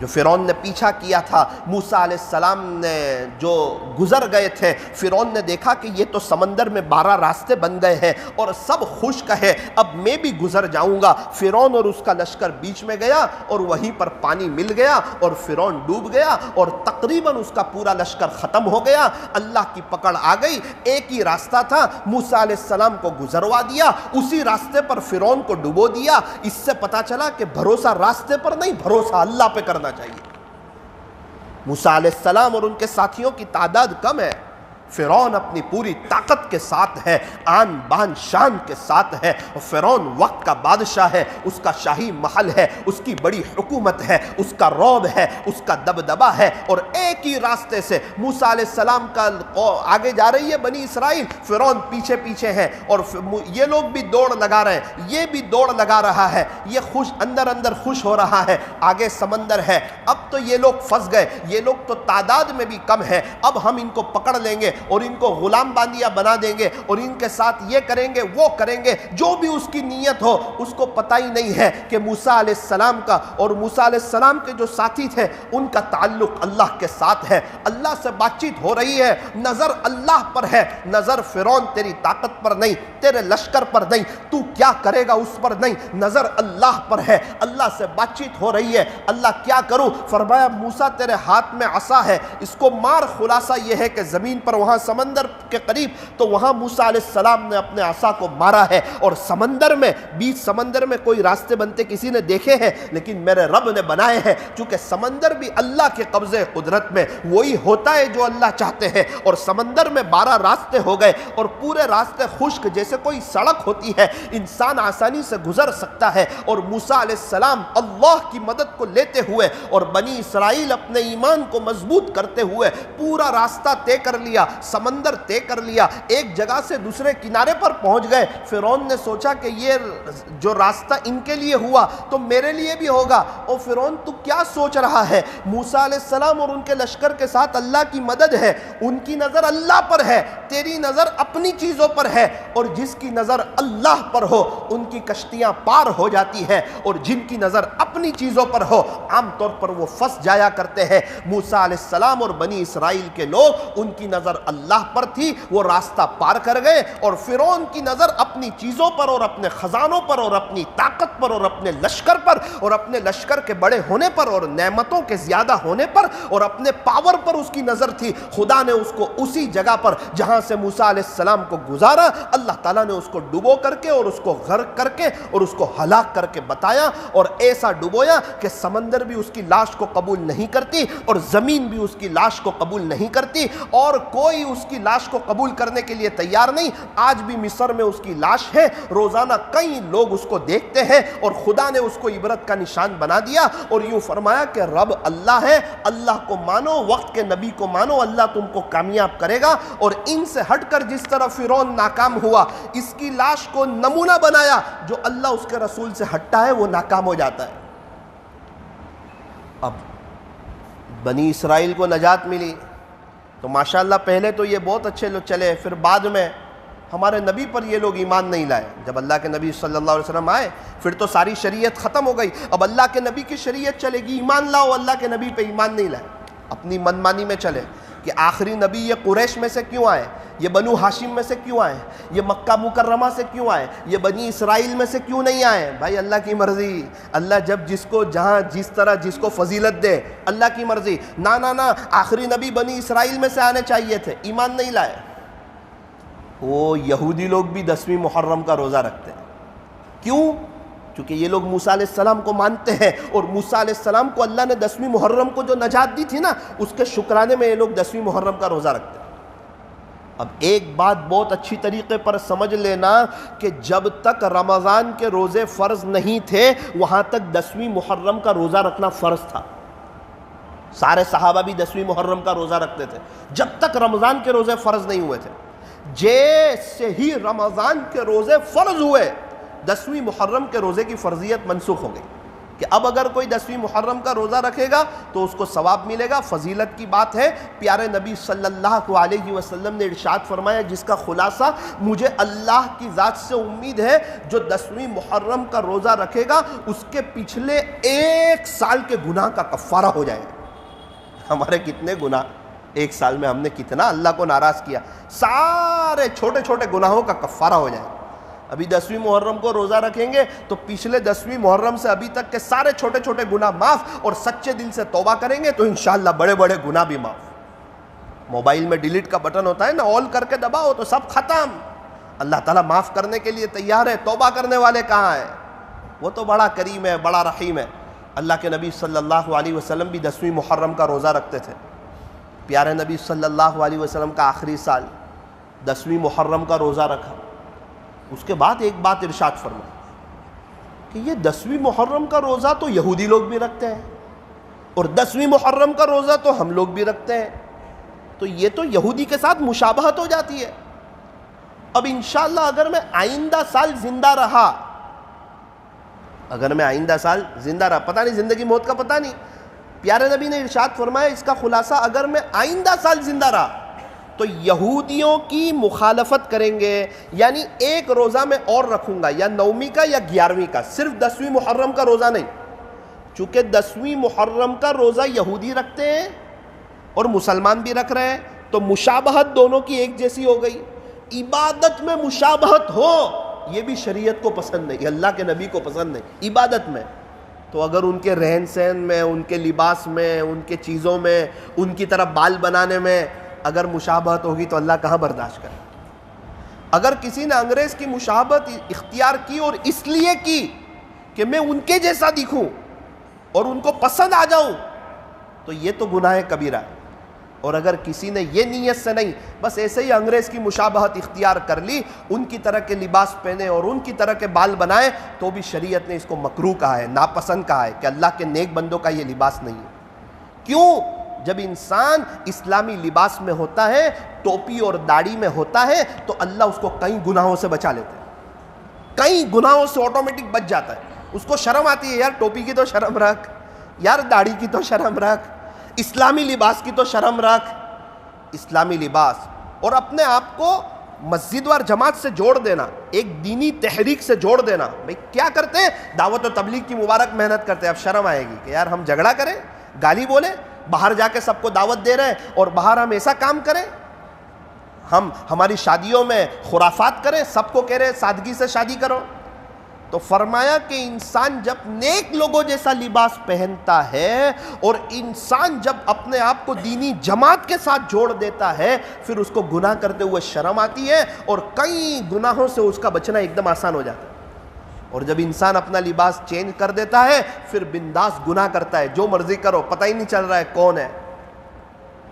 جو فرعون نے پیچھا کیا تھا، موسیٰ علیہ السلام نے جو گزر گئے تھے، فرعون نے دیکھا کہ یہ تو سمندر میں 12 راستے بن گئے ہیں اور سب خشک ہے، اب میں بھی گزر جاؤں گا۔ فرعون اور اس کا لشکر بیچ میں گیا اور وہیں پر پانی مل گیا اور فرعون ڈوب گیا اور تقریباً اس کا پورا لشکر ختم ہو گیا۔ اللہ کی پکڑ آ گئی، ایک ہی راستہ تھا، موسیٰ علیہ السلام کو گزروا دیا، اسی راستے پر فرعون کو ڈبو دیا۔ اس سے پتا چلا کہ بھروسہ راستے پر نہیں، بھروسہ اللہ پہ کرنا چاہیے۔ موسیٰ علیہ السلام اور ان کے ساتھیوں کی تعداد کم ہے، فرعون اپنی پوری طاقت کے ساتھ ہے، آن بان شان کے ساتھ ہے۔ فرعون وقت کا بادشاہ ہے، اس کا شاہی محل ہے، اس کی بڑی حکومت ہے، اس کا رعب ہے، اس کا دبدبہ ہے، اور ایک ہی راستے سے موسیٰ علیہ السلام کا آگے جا رہی ہے بنی اسرائیل، فرعون پیچھے پیچھے ہے، اور یہ لوگ بھی دوڑ لگا رہے ہیں، یہ بھی دوڑ لگا رہا ہے، یہ اندر اندر خوش ہو رہا ہے، آگے سمندر ہے۔ اب تو یہ لوگ پھنس گئے، یہ لوگ تو تعداد میں بھی کم ہے، اب ہم ان کو پکڑ لیں گے اور ان کو غلام باندیا بنا دیں گے اور ان کے ساتھ یہ کریں گے وہ کریں گے۔ جو بھی اس کی نیت ہو، اس کو پتہ ہی نہیں ہے کہ موسیٰ علیہ السلام کا اور موسیٰ علیہ السلام کے جو ساتھی تھے ان کا تعلق اللہ کے ساتھ ہے۔ اللہ سے بات چیت ہو رہی ہے، نظر اللہ پر ہے، نظر فرعون تیری طاقت پر نہیں، تیرے لشکر پر نہیں، تو کیا کرے گا اس پر نہیں، نظر اللہ پر ہے۔ اللہ سے بات چیت ہو رہی ہے، اللہ کیا کروں؟ فرمایا موسیٰ تیرے ہاتھ میں عصا ہے، اس کو مار۔ خلاصہ یہ ہے کہ زمین پر وہاں سمندر کے قریب، تو وہاں موسیٰ علیہ السلام نے اپنے عصا کو مارا ہے، اور سمندر میں، بیچ سمندر میں کوئی راستے بنتے کسی نے دیکھے ہیں، لیکن میرے رب نے بنائے ہیں، چونکہ سمندر بھی اللہ کے قبضے قدرت میں، وہی ہوتا ہے جو اللہ چاہتے ہیں۔ اور سمندر میں 12 راستے ہو گئے اور پورے راستے خشک، جیسے کوئی سڑک ہوتی ہے انسان آسانی سے گزر سکتا ہے۔ اور موسیٰ علیہ السلام اللہ کی مدد کو لیتے ہوئے اور بنی اسرائیل اپنے ایمان کو مضبوط کرتے ہوئے پورا راستہ طے کر لیا۔ سمندر طے کر لیا، ایک جگہ سے دوسرے کنارے پر پہنچ گئے۔ فرعون نے سوچا کہ یہ جو راستہ ان کے لیے ہوا تو میرے لیے بھی ہوگا۔ او فرعون تو کیا سوچ رہا ہے؟ موسیٰ علیہ السلام اور ان کے لشکر کے ساتھ اللہ کی مدد ہے، ان کی نظر اللہ پر ہے، تیری نظر اپنی چیزوں پر ہے، اور جس کی نظر اللہ پر ہو ان کی کشتیاں پار ہو جاتی ہے، اور جن کی نظر اپنی چیزوں پر ہو عام طور پر وہ پھنس جایا کرتے ہیں۔ موسیٰ علیہ السلام اور بنی اسرائیل کے لوگ، ان کی نظر اللہ پر تھی، وہ راستہ پار کر گئے، اور فرعون کی نظر اپنی چیزوں پر اور اپنے خزانوں پر اور اپنی طاقت پر اور اپنے لشکر پر اور اپنے لشکر کے بڑے ہونے پر اور نعمتوں کے زیادہ ہونے پر اور اپنے پاور پر اس کی نظر تھی۔ خدا نے اس کو اسی جگہ پر جہاں سے موسیٰ علیہ السلام کو گزارا، اللہ تعالیٰ نے اس کو ڈبو کر کے اور اس کو غرق کر کے اور اس کو ہلاک کر کے بتایا، اور ایسا ڈبویا کہ سمندر بھی اس کی لاش کو قبول نہیں کرتی اور زمین بھی اس کی لاش کو قبول نہیں کرتی، اور کوئی اس کی لاش کو قبول کرنے کے لیے تیار نہیں۔ آج بھی مصر میں اس کی لاش ہے، روزانہ کئی لوگ اس کو دیکھتے ہیں، اور خدا نے اس کو عبرت کا نشان بنا دیا، اور یوں فرمایا کہ رب اللہ ہے، اللہ کو مانو، وقت کے نبی کو مانو، اللہ تم کو کامیاب کرے گا۔ اور ان سے ہٹ کر جس طرح فرعون ناکام ہوا، اس کی لاش کو نمونہ بنایا، جو اللہ اس کے رسول سے ہٹتا ہے وہ ناکام ہو جاتا ہے۔ اب بنی اسرائیل کو نجات ملی تو ماشاءاللہ پہلے تو یہ بہت اچھے لوگ چلے، پھر بعد میں ہمارے نبی پر یہ لوگ ایمان نہیں لائے۔ جب اللہ کے نبی صلی اللہ علیہ وسلم آئے پھر تو ساری شریعت ختم ہو گئی، اب اللہ کے نبی کی شریعت چلے گی، ایمان لاؤ، اللہ کے نبی پہ ایمان نہیں لائے، اپنی منمانی میں چلے کہ آخری نبی یہ قریش میں سے کیوں آئے، یہ بنو ہاشم میں سے کیوں آئے، یہ مکہ مکرمہ سے کیوں آئے، یہ بنی اسرائیل میں سے کیوں نہیں آئے؟ بھائی اللہ کی مرضی، اللہ جب جس کو جہاں جس طرح جس کو فضیلت دے، اللہ کی مرضی۔ نہ آخری نبی بنی اسرائیل میں سے آنے چاہیے تھے، ایمان نہیں لائے۔ وہ یہودی لوگ بھی 10ویں محرم کا روزہ رکھتے ہیں، کیوں؟ کیونکہ یہ لوگ موسیٰ علیہ السلام کو مانتے ہیں، اور موسیٰ علیہ السلام کو اللہ نے 10ویں محرم کو جو نجات دی تھی نا، اس کے شکرانے میں یہ لوگ 10ویں محرم کا روزہ رکھتے ہیں۔ اب ایک بات بہت اچھی طریقے پر سمجھ لینا کہ جب تک رمضان کے روزے فرض نہیں تھے وہاں تک 10ویں محرم کا روزہ رکھنا فرض تھا۔ سارے صحابہ بھی 10ویں محرم کا روزہ رکھتے تھے جب تک رمضان کے روزے فرض نہیں ہوئے تھے۔ جیسے ہی رمضان کے روزے فرض ہوئے 10ویں محرم کے روزے کی فرضیت منسوخ ہو گئی کہ اب اگر کوئی 10ویں محرم کا روزہ رکھے گا تو اس کو ثواب ملے گا۔ فضیلت کی بات ہے، پیارے نبی صلی اللہ علیہ وسلم نے ارشاد فرمایا، جس کا خلاصہ مجھے اللہ کی ذات سے امید ہے، جو 10ویں محرم کا روزہ رکھے گا اس کے پچھلے 1 سال کے گناہ کا کفارہ ہو جائے گا۔ ہمارے کتنے گناہ، 1 سال میں ہم نے کتنا اللہ کو ناراض کیا، سارے چھوٹے چھوٹے گناہوں کا کفارہ ہو جائے گا۔ ابھی 10ویں محرم کو روزہ رکھیں گے تو پچھلے 10ویں محرم سے ابھی تک کے سارے چھوٹے چھوٹے گناہ معاف، اور سچے دل سے توبہ کریں گے تو انشاءاللہ بڑے بڑے گناہ بھی معاف۔ موبائل میں ڈیلیٹ کا بٹن ہوتا ہے نا، آل کر کے دباؤ تو سب ختم۔ اللہ تعالیٰ معاف کرنے کے لیے تیار ہے، توبہ کرنے والے کہاں ہیں؟ وہ تو بڑا کریم ہے، بڑا رحیم ہے۔ اللہ کے نبی صلی اللہ علیہ وسلم بھی 10ویں محرم کا روزہ رکھتے تھے۔ پیارے نبی صلی اللہ علیہ وسلم کا آخری سال 10ویں محرم کا روزہ رکھا، اس کے بعد ایک بات ارشاد فرمائی کہ یہ 10ویں محرم کا روزہ تو یہودی لوگ بھی رکھتے ہیں، اور 10ویں محرم کا روزہ تو ہم لوگ بھی رکھتے ہیں، تو یہ تو یہودی کے ساتھ مشابہت ہو جاتی ہے۔ اب انشاءاللہ اگر میں آئندہ سال زندہ رہا، پتہ نہیں زندگی موت کا پتہ نہیں، پیارے نبی نے ارشاد فرمایا اس کا خلاصہ، اگر میں آئندہ سال زندہ رہا تو یہودیوں کی مخالفت کریں گے، یعنی ایک روزہ میں اور رکھوں گا، یا 9ویں کا یا 11ویں کا، صرف 10ویں محرم کا روزہ نہیں۔ چونکہ 10ویں محرم کا روزہ یہودی رکھتے ہیں اور مسلمان بھی رکھ رہے ہیں، تو مشابہت دونوں کی ایک جیسی ہو گئی۔ عبادت میں مشابہت ہو یہ بھی شریعت کو پسند نہیں، اللہ کے نبی کو پسند نہیں۔ عبادت میں تو اگر ان کے رہن سہن میں، ان کے لباس میں، ان کے چیزوں میں، ان کی طرح بال بنانے میں اگر مشابہت ہوگی تو اللہ کہاں برداشت کرے؟ اگر کسی نے انگریز کی مشابہت اختیار کی اور اس لیے کی کہ میں ان کے جیسا دکھوں اور ان کو پسند آ جاؤں، تو یہ تو گناہ کبیرہ ہے۔ اور اگر کسی نے یہ نیت سے نہیں، بس ایسے ہی انگریز کی مشابہت اختیار کر لی، ان کی طرح کے لباس پہنے اور ان کی طرح کے بال بنائے، تو بھی شریعت نے اس کو مکروہ کہا ہے، ناپسند کہا ہے کہ اللہ کے نیک بندوں کا یہ لباس نہیں ہے۔ کیوں؟ جب انسان اسلامی لباس میں ہوتا ہے، ٹوپی اور داڑھی میں ہوتا ہے، تو اللہ اس کو کئی گناہوں سے بچا لیتے ہیں، کئی گناہوں سے آٹومیٹک بچ جاتا ہے۔ اس کو شرم آتی ہے، یار ٹوپی کی تو شرم رکھ، یار داڑھی کی تو شرم رکھ، اسلامی لباس کی تو شرم رکھ۔ اسلامی لباس اور اپنے آپ کو مسجد اور جماعت سے جوڑ دینا، ایک دینی تحریک سے جوڑ دینا۔ بھئی کیا کرتے ہیں؟ دعوت و تبلیغ کی مبارک محنت کرتے ہیں۔ اب شرم آئے گی کہ یار ہم جھگڑا کریں، گالی بولیں، باہر جا کے سب کو دعوت دے رہے ہیں اور باہر ہم ایسا کام کریں، ہم ہماری شادیوں میں خرافات کریں، سب کو کہہ رہے ہیں سادگی سے شادی کرو۔ تو فرمایا کہ انسان جب نیک لوگوں جیسا لباس پہنتا ہے اور انسان جب اپنے آپ کو دینی جماعت کے ساتھ جوڑ دیتا ہے، پھر اس کو گناہ کرتے ہوئے شرم آتی ہے اور کئی گناہوں سے اس کا بچنا ایک دم آسان ہو جاتا ہے۔ اور جب انسان اپنا لباس چینج کر دیتا ہے، پھر بنداس گناہ کرتا ہے، جو مرضی کرو، پتہ ہی نہیں چل رہا ہے کون ہے۔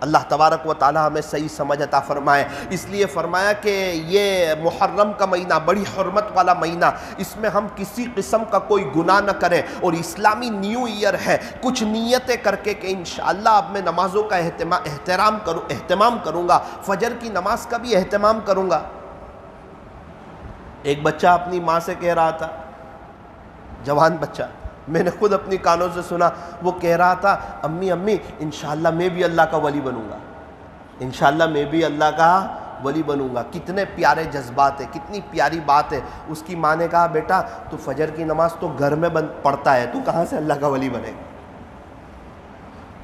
اللہ تبارک و تعالی ہمیں صحیح سمجھ عطا فرمائے۔ اس لیے فرمایا کہ یہ محرم کا مہینہ بڑی حرمت والا مہینہ، اس میں ہم کسی قسم کا کوئی گناہ نہ کریں، اور اسلامی نیو ایئر ہے، کچھ نیتیں کر کے کہ انشاءاللہ اب میں نمازوں کا اہتمام کروں گا، فجر کی نماز کا بھی اہتمام کروں گا۔ ایک بچہ اپنی ماں سے کہہ رہا تھا، جوان بچہ، میں نے خود اپنی کانوں سے سنا، وہ کہہ رہا تھا امی انشاءاللہ میں بھی اللہ کا ولی بنوں گا، انشاءاللہ میں بھی اللہ کا ولی بنوں گا۔ کتنے پیارے جذبات ہیں، کتنی پیاری بات ہے۔ اس کی ماں نے کہا بیٹا تو فجر کی نماز تو گھر میں پڑھتا ہے، تو کہاں سے اللہ کا ولی بنے گا؟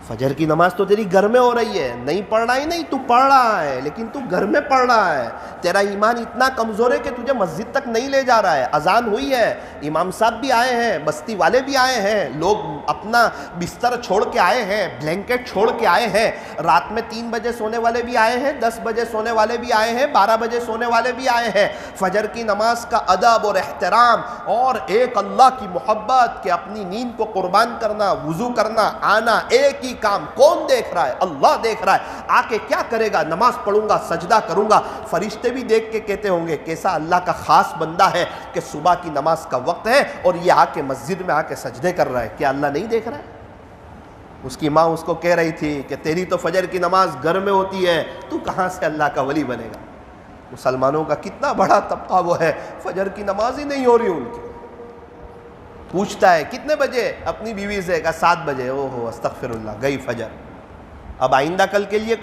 فجر کی نماز تو تیری گھر میں ہو رہی ہے، نہیں پڑھ رہا ہی نہیں، تو پڑھ رہا ہے، لیکن تو گھر میں پڑھ رہا ہے۔ تیرا ایمان اتنا کمزور ہے کہ تجھے مسجد تک نہیں لے جا رہا ہے۔ اذان ہوئی ہے، امام صاحب بھی آئے ہیں، بستی والے بھی آئے ہیں، لوگ اپنا بستر چھوڑ کے آئے ہیں، بلینکٹ چھوڑ کے آئے ہیں، رات میں 3 بجے سونے والے بھی آئے ہیں، 10 بجے سونے والے بھی آئے ہیں، 12 بجے سونے والے بھی آئے ہیں۔ فجر کی نماز کا ادب اور احترام اور ایک اللہ کی محبت کہ اپنی نیند کو قربان کرنا، وضو کرنا، آنا، ایک ہی کام، کون دیکھ رہا ہے؟ اللہ دیکھ رہا ہے۔ آ کے کیا کرے گا؟ نماز پڑھوں گا، سجدہ کروں گا۔ فرشتے بھی دیکھ کے کہتے ہوں گے کیسا اللہ کا خاص بندہ ہے کہ صبح کی نماز کا وقت ہے اور یہ آ کے مسجد میں آ کے سجدے کر رہا ہے، کیا اللہ نہیں دیکھ رہا ہے؟ اس کی ماں اس کو کہہ رہی تھی کہ تیری تو فجر کی نماز گھر میں ہوتی ہے، تو کہاں سے اللہ کا ولی بنے گا؟ مسلمانوں کا کتنا بڑا طبقہ وہ ہے، فجر کی نماز ہی نہیں ہو رہی ان کی۔ پوچھتا ہے کتنے بجے؟ اپنی بیوی سے کہا 7 بجے۔ او ہو استغفر اللہ، گئی فجر۔ اب آئندہ کل کے لیے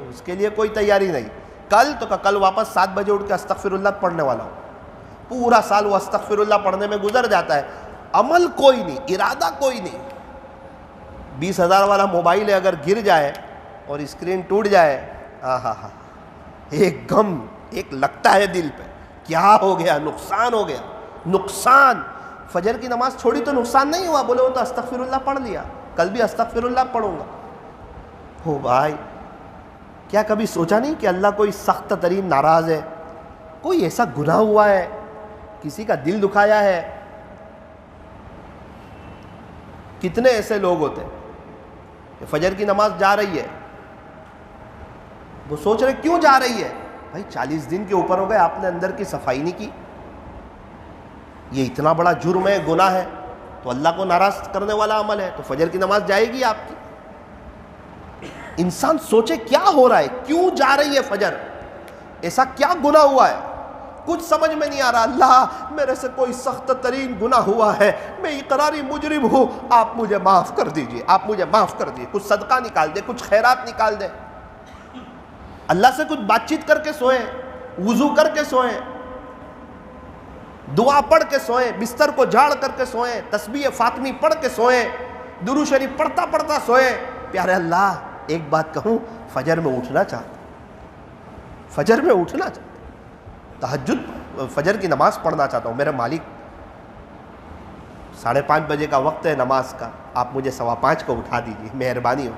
اس کے لیے کوئی تیاری نہیں۔ کل واپس 7 بجے اٹھ کے استغفر اللہ پڑھنے والا ہوں۔ پورا سال وہ استغفر اللہ پڑھنے میں گزر جاتا ہے، عمل کوئی نہیں، ارادہ کوئی نہیں۔ 20,000 والا موبائل ہے، اگر گر جائے اور اسکرین ٹوٹ جائے، ایک غم، ایک لگتا ہے دل پہ، کیا ہو گیا، نقصان ہو گیا، نقصان۔ فجر کی نماز چھوڑی تو نقصان نہیں ہوا، بولے وہ تو استغفر اللہ پڑھ لیا، کل بھی استغفر اللہ پڑھوں گا۔ ہو بھائی، کیا کبھی سوچا نہیں کہ اللہ کوئی سخت ترین ناراض ہے؟ کوئی ایسا گناہ ہوا ہے، کسی کا دل دکھایا ہے؟ کتنے ایسے لوگ ہوتے ہیں کہ فجر کی نماز جا رہی ہے، وہ سوچ رہے کیوں جا رہی ہے؟ بھائی 40 دن کے اوپر ہو گئے، آپ نے اندر کی صفائی نہیں کی، یہ اتنا بڑا جرم ہے، گناہ ہے، تو اللہ کو ناراض کرنے والا عمل ہے، تو فجر کی نماز جائے گی آپ کی؟ انسان سوچے کیا ہو رہا ہے، کیوں جا رہی ہے فجر، ایسا کیا گناہ ہوا ہے؟ کچھ سمجھ میں نہیں آ رہا۔ اللہ میرے سے کوئی سخت ترین گناہ ہوا ہے، میں اقراری مجرم ہوں، آپ مجھے معاف کر دیجئے، آپ مجھے معاف کر دیجئے، کچھ صدقہ نکال دے، کچھ خیرات نکال دے، اللہ سے کچھ بات چیت کر کے سوئیں، وضو کر کے سوئیں، دعا پڑھ کے سوئیں، بستر کو جھاڑ کر کے سوئیں، تسبیح فاطمی پڑھ کے سوئیں، درود شریف پڑھتا پڑھتا سوئیں۔ پیارے اللہ، ایک بات کہوں، فجر میں اٹھنا چاہتا، فجر میں اٹھنا چاہتا، تہجد فجر کی نماز پڑھنا چاہتا ہوں۔ میرے مالک 5:30 بجے کا وقت ہے نماز کا، آپ مجھے 5:15 کو اٹھا دیجیے، مہربانی ہو،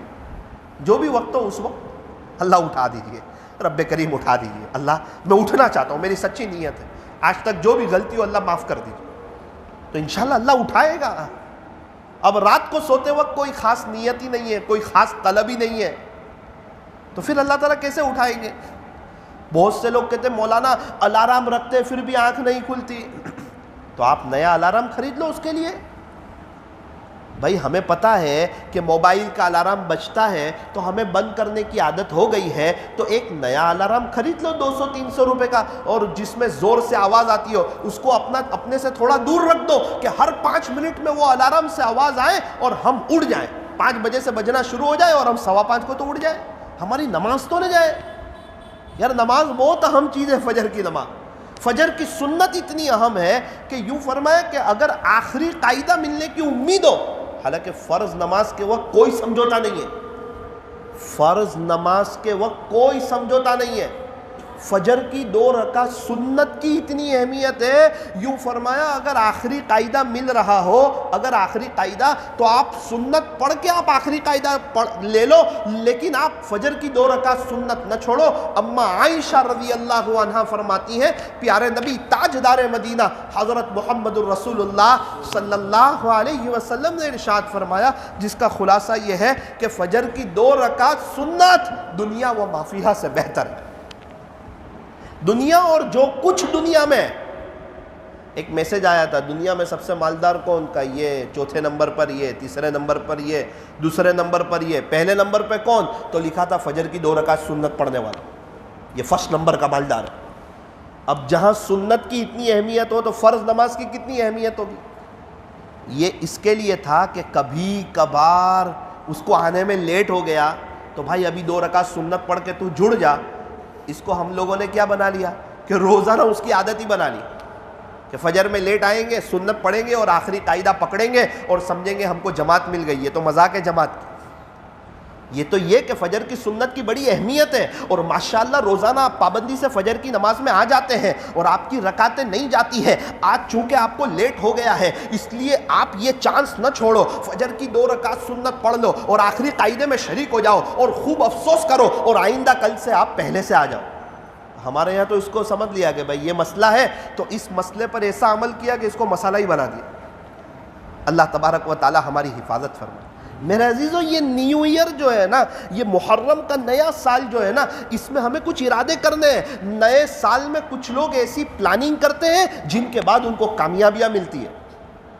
جو بھی وقت ہو اس وقت اللہ اٹھا دیجیے، رب کریم اٹھا دیجیے۔ اللہ میں اٹھنا چاہتا ہوں، میری سچی نیت ہے، آج تک جو بھی غلطی ہو اللہ معاف کر دیجیے، تو انشاءاللہ اللہ اٹھائے گا۔ اب رات کو سوتے وقت کوئی خاص نیت ہی نہیں ہے، کوئی خاص طلب ہی نہیں ہے، تو پھر اللہ تعالیٰ کیسے اٹھائیں گے؟ بہت سے لوگ کہتے ہیں مولانا الارم رکھتے پھر بھی آنکھ نہیں کھلتی، تو آپ نیا الارم خرید لو اس کے لیے، بھائی ہمیں پتہ ہے کہ موبائل کا الارم بجتا ہے تو ہمیں بند کرنے کی عادت ہو گئی ہے، تو ایک نیا الارم خرید لو 200-300 روپے کا، اور جس میں زور سے آواز آتی ہو اس کو اپنے سے تھوڑا دور رکھ دو کہ ہر 5 منٹ میں وہ الارم سے آواز آئے اور ہم اڑ جائیں، 5 بجے سے بجنا شروع ہو جائے اور ہم 5:15 کو تو اڑ جائیں، ہماری نماز تو نہ جائے۔ یار نماز بہت اہم چیز ہے، فجر کی نماز، فجر کی سنت اتنی اہم ہے کہ یوں فرمایا کہ اگر آخری قاعدہ ملنے کی امید ہو، حالانکہ فرض نماز کے وقت کوئی سمجھوتا نہیں ہے، فرض نماز کے وقت کوئی سمجھوتا نہیں ہے، فجر کی 2 رکعت سنت کی اتنی اہمیت ہے، یوں فرمایا اگر آخری قاعدہ مل رہا ہو، اگر آخری قاعدہ، تو آپ سنت پڑھ کے آپ آخری قاعدہ لے لو، لیکن آپ فجر کی 2 رکعت سنت نہ چھوڑو۔ اما عائشہ رضی اللہ عنہا فرماتی ہیں، پیارے نبی تاجدار مدینہ حضرت محمد الرسول اللہ صلی اللہ علیہ وسلم نے ارشاد فرمایا، جس کا خلاصہ یہ ہے کہ فجر کی 2 رکعت سنت دنیا و ما فیہا سے بہتر ہے۔ دنیا اور جو کچھ دنیا میں، ایک میسج آیا تھا دنیا میں سب سے مالدار کون کا، یہ چوتھے نمبر پر یہ، تیسرے نمبر پر یہ، دوسرے نمبر پر یہ، پہلے نمبر پہ کون، تو لکھا تھا فجر کی 2 رکعت سنت پڑھنے والا، یہ فرسٹ نمبر کا مالدار ہے۔ اب جہاں سنت کی اتنی اہمیت ہو تو فرض نماز کی کتنی اہمیت ہوگی۔ یہ اس کے لیے تھا کہ کبھی کبھار اس کو آنے میں لیٹ ہو گیا تو بھائی ابھی 2 رکعت سنت پڑھ کے تو جڑ جا۔ اس کو ہم لوگوں نے کیا بنا لیا کہ روزانہ اس کی عادت ہی بنا لی کہ فجر میں لیٹ آئیں گے، سنت پڑھیں گے اور آخری قاعدہ پکڑیں گے اور سمجھیں گے ہم کو جماعت مل گئی، یہ تو مذاق ہے جماعت کی۔ یہ تو یہ کہ فجر کی سنت کی بڑی اہمیت ہے، اور ماشاءاللہ روزانہ آپ پابندی سے فجر کی نماز میں آ جاتے ہیں اور آپ کی رکعتیں نہیں جاتی ہیں۔ آج چونکہ آپ کو لیٹ ہو گیا ہے اس لیے آپ یہ چانس نہ چھوڑو، فجر کی 2 رکعت سنت پڑھ لو اور آخری قاعدے میں شریک ہو جاؤ اور خوب افسوس کرو، اور آئندہ کل سے آپ پہلے سے آ جاؤ۔ ہمارے یہاں تو اس کو سمجھ لیا کہ بھائی یہ مسئلہ ہے تو اس مسئلے پر ایسا عمل کیا کہ اس کو مسئلہ ہی بنا دیا۔ اللہ تبارک و تعالی ہماری حفاظت فرمائے۔ میرے عزیزو، یہ نیو ایئر جو ہے نا، یہ محرم کا نیا سال جو ہے نا، اس میں ہمیں کچھ ارادے کرنے ہیں۔ نئے سال میں کچھ لوگ ایسی پلاننگ کرتے ہیں جن کے بعد ان کو کامیابیاں ملتی ہیں۔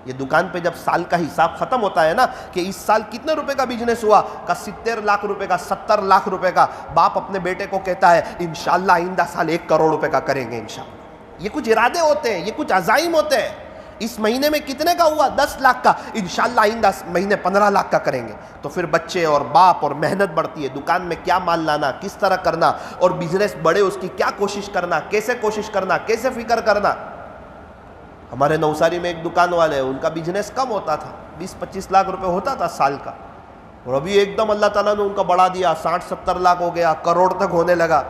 یہ دکان پہ جب سال کا حساب ختم ہوتا ہے نا کہ اس سال کتنے روپے کا بزنس ہوا، کا 70 لاکھ روپے کا، 70 لاکھ روپے کا، باپ اپنے بیٹے کو کہتا ہے انشاءاللہ آئندہ سال 1 کروڑ روپے کا کریں گے انشاءاللہ۔ یہ کچھ ارادے ہوتے ہیں، یہ کچھ عزائم ہوتے ہیں۔ اس مہینے میں کتنے کا ہوا، 10 لاکھ کا، انشاءاللہ آئندہ مہینے 15 لاکھ کا کریں گے۔ تو پھر بچے اور باپ اور محنت بڑھتی ہے، دکان میں کیا مال لانا، کس طرح کرنا، اور بزنس بڑھے اس کی کیا کوشش کرنا، کیسے کوشش کرنا، کیسے فکر کرنا۔ ہمارے نوساری میں ایک دکان والے ہیں، ان کا بزنس کم ہوتا تھا، 20-25 لاکھ روپے ہوتا تھا سال کا، اور ابھی ایک دم اللہ تعالیٰ نے ان کا بڑھا دیا، 60-70 لاکھ ہو گیا، کروڑ تک ہونے لگا۔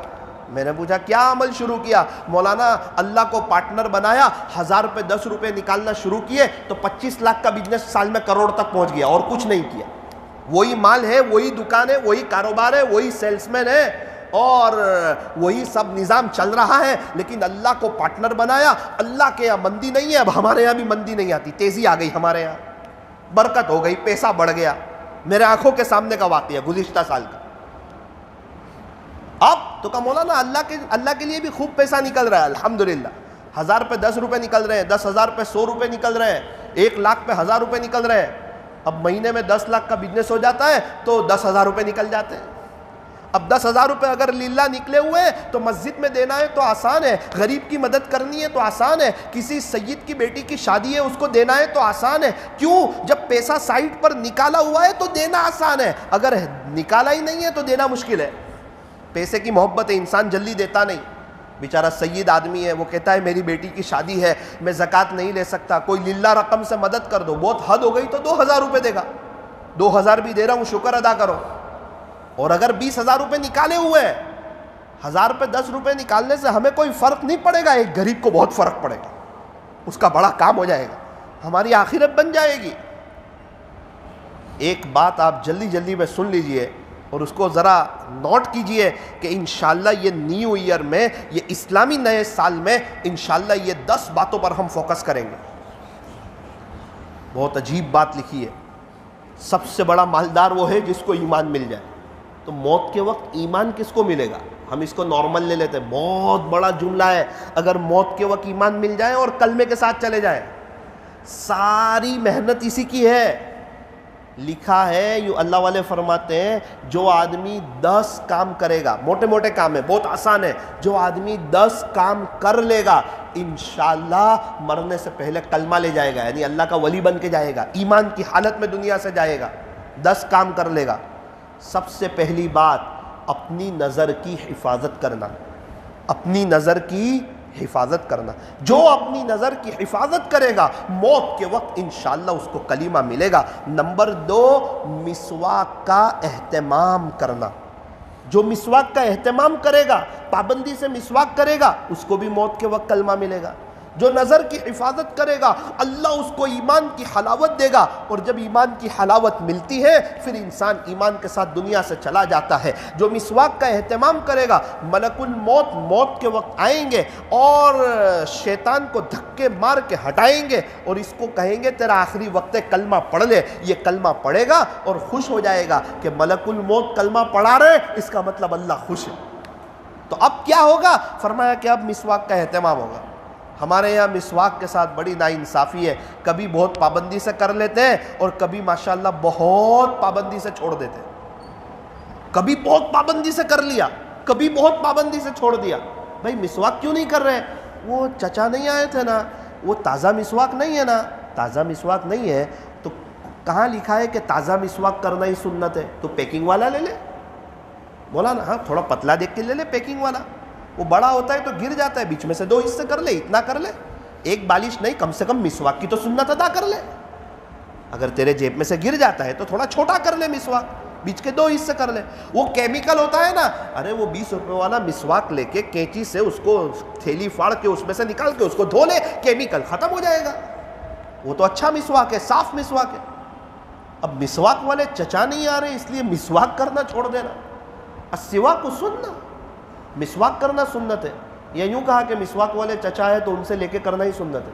میں نے پوچھا کیا عمل شروع کیا؟ مولانا اللہ کو پارٹنر بنایا، 1000 پہ 10 روپے نکالنا شروع کیے تو 25 لاکھ کا بزنس سال میں کروڑ تک پہنچ گیا، اور کچھ نہیں کیا۔ وہی مال ہے، وہی دکان ہے، وہی کاروبار ہے، وہی سیلس مین ہے، اور وہی سب نظام چل رہا ہے، لیکن اللہ کو پارٹنر بنایا۔ اللہ کے یہاں مندی نہیں ہے، اب ہمارے یہاں بھی مندی نہیں آتی، تیزی آ گئی ہمارے یہاں، برکت ہو گئی، پیسہ بڑھ گیا۔ میرے آنکھوں کے سامنے کا واقعہ گزشتہ سال کا۔ اب تو کہا مولانا اللہ کے لیے بھی خوب پیسہ نکل رہا ہے الحمدللہ، 1000 پہ 10 روپے نکل رہے ہیں، 10,000 پہ 100 روپے نکل رہے ہیں، 1 لاکھ پہ 1000 روپے نکل رہے ہیں۔ اب مہینے میں 10 لاکھ کا بزنس ہو جاتا ہے تو 10,000 روپے نکل جاتے ہیں۔ اب 10,000 روپے اگر للہ نکلے ہوئے ہیں تو مسجد میں دینا ہے تو آسان ہے، غریب کی مدد کرنی ہے تو آسان ہے، کسی سید کی بیٹی کی شادی ہے اس کو دینا ہے تو آسان ہے۔ کیوں؟ جب پیسہ سائٹ پر نکالا ہوا ہے تو دینا آسان ہے، اگر نکالا ہی نہیں ہے تو دینا مشکل ہے۔ پیسے کی محبت ہے، انسان جلدی دیتا نہیں۔ بیچارہ سید آدمی ہے، وہ کہتا ہے میری بیٹی کی شادی ہے، میں زکوٰۃ نہیں لے سکتا، کوئی للہ رقم سے مدد کر دو، بہت حد ہو گئی تو 2,000 روپے دے گا، 2,000 بھی دے رہا ہوں شکر ادا کرو۔ اور اگر 20,000 روپے نکالے ہوئے ہیں، 1000 پہ 10 روپے نکالنے سے ہمیں کوئی فرق نہیں پڑے گا، ایک غریب کو بہت فرق پڑے گا، اس کا بڑا کام ہو جائے گا، ہماری آخرت بن جائے گی۔ ایک بات آپ جلدی جلدی میں سن لیجئے اور اس کو ذرا نوٹ کیجئے کہ انشاءاللہ یہ نیو ایئر میں، یہ اسلامی نئے سال میں انشاءاللہ یہ 10 باتوں پر ہم فوکس کریں گے۔ بہت عجیب بات لکھی ہے، سب سے بڑا مالدار وہ ہے جس کو ایمان مل جائے۔ تو موت کے وقت ایمان کس کو ملے گا؟ ہم اس کو نارمل لے لیتے ہیں، بہت بڑا جملہ ہے۔ اگر موت کے وقت ایمان مل جائے اور کلمے کے ساتھ چلے جائیں، ساری محنت اسی کی ہے، لکھا ہے یوں اللہ والے فرماتے ہیں جو آدمی 10 کام کرے گا، موٹے موٹے کام ہے، بہت آسان ہے، جو آدمی 10 کام کر لے گا انشاءاللہ مرنے سے پہلے کلمہ لے جائے گا، یعنی اللہ کا ولی بن کے جائے گا، ایمان کی حالت میں دنیا سے جائے گا، 10 کام کر لے گا۔ سب سے پہلی بات اپنی نظر کی حفاظت کرنا، اپنی نظر کی حفاظت کرنا۔ جو اپنی نظر کی حفاظت کرے گا موت کے وقت انشاءاللہ اس کو کلمہ ملے گا۔ نمبر 2 مسواک کا اہتمام کرنا۔ جو مسواک کا اہتمام کرے گا، پابندی سے مسواک کرے گا، اس کو بھی موت کے وقت کلمہ ملے گا۔ جو نظر کی حفاظت کرے گا اللہ اس کو ایمان کی حلاوت دے گا، اور جب ایمان کی حلاوت ملتی ہے پھر انسان ایمان کے ساتھ دنیا سے چلا جاتا ہے۔ جو مسواک کا اہتمام کرے گا ملک الموت موت کے وقت آئیں گے اور شیطان کو دھکے مار کے ہٹائیں گے اور اس کو کہیں گے تیرا آخری وقت ہے، کلمہ پڑھ لے۔ یہ کلمہ پڑھے گا اور خوش ہو جائے گا کہ ملک الموت کلمہ پڑھا رہے، اس کا مطلب اللہ خوش ہے۔ تو اب کیا ہوگا؟ فرمایا کہ اب مسواک کا اہتمام ہوگا۔ ہمارے یہاں مسواک کے ساتھ بڑی ناانصافی ہے، کبھی بہت پابندی سے کر لیتے ہیں اور کبھی ماشاءاللہ بہت پابندی سے چھوڑ دیتے ہیں۔ کبھی بہت پابندی سے کر لیا، کبھی بہت پابندی سے چھوڑ دیا۔ بھائی مسواک کیوں نہیں کر رہے؟ وہ چچا نہیں آئے تھے نا، وہ تازہ مسواک نہیں ہے نا۔ تازہ مسواک نہیں ہے تو کہاں لکھا ہے کہ تازہ مسواک کرنا ہی سنت ہے؟ تو پیکنگ والا لے لے، بولا نا، ہاں تھوڑا پتلا دیکھ کے لے لے پیکنگ والا، وہ بڑا ہوتا ہے تو گر جاتا ہے، بیچ میں سے 2 حصے کر لے، اتنا کر لے، ایک بالش نہیں، کم سے کم مسواک کی تو سنت ادا کر لے۔ اگر تیرے جیب میں سے گر جاتا ہے تو تھوڑا چھوٹا کر لے مسواک، بیچ کے 2 حصے کر لے۔ وہ کیمیکل ہوتا ہے نا، ارے وہ 20 روپے والا مسواک لے کے کینچی سے اس کو تھیلی پھاڑ کے اس میں سے نکال کے اس کو دھو لے، کیمیکل ختم ہو جائے گا۔ وہ تو اچھا مسواک ہے، صاف مسواک ہے۔ اب مسواک والے چچا نہیں آ رہے اس لیے مسواک کرنا چھوڑ دینا۔ السواک سنہ، مسواک کرنا سنت ہے۔ یا یوں کہا کہ مسواک والے چچا ہے تو ان سے لے کے کرنا ہی سنت ہے۔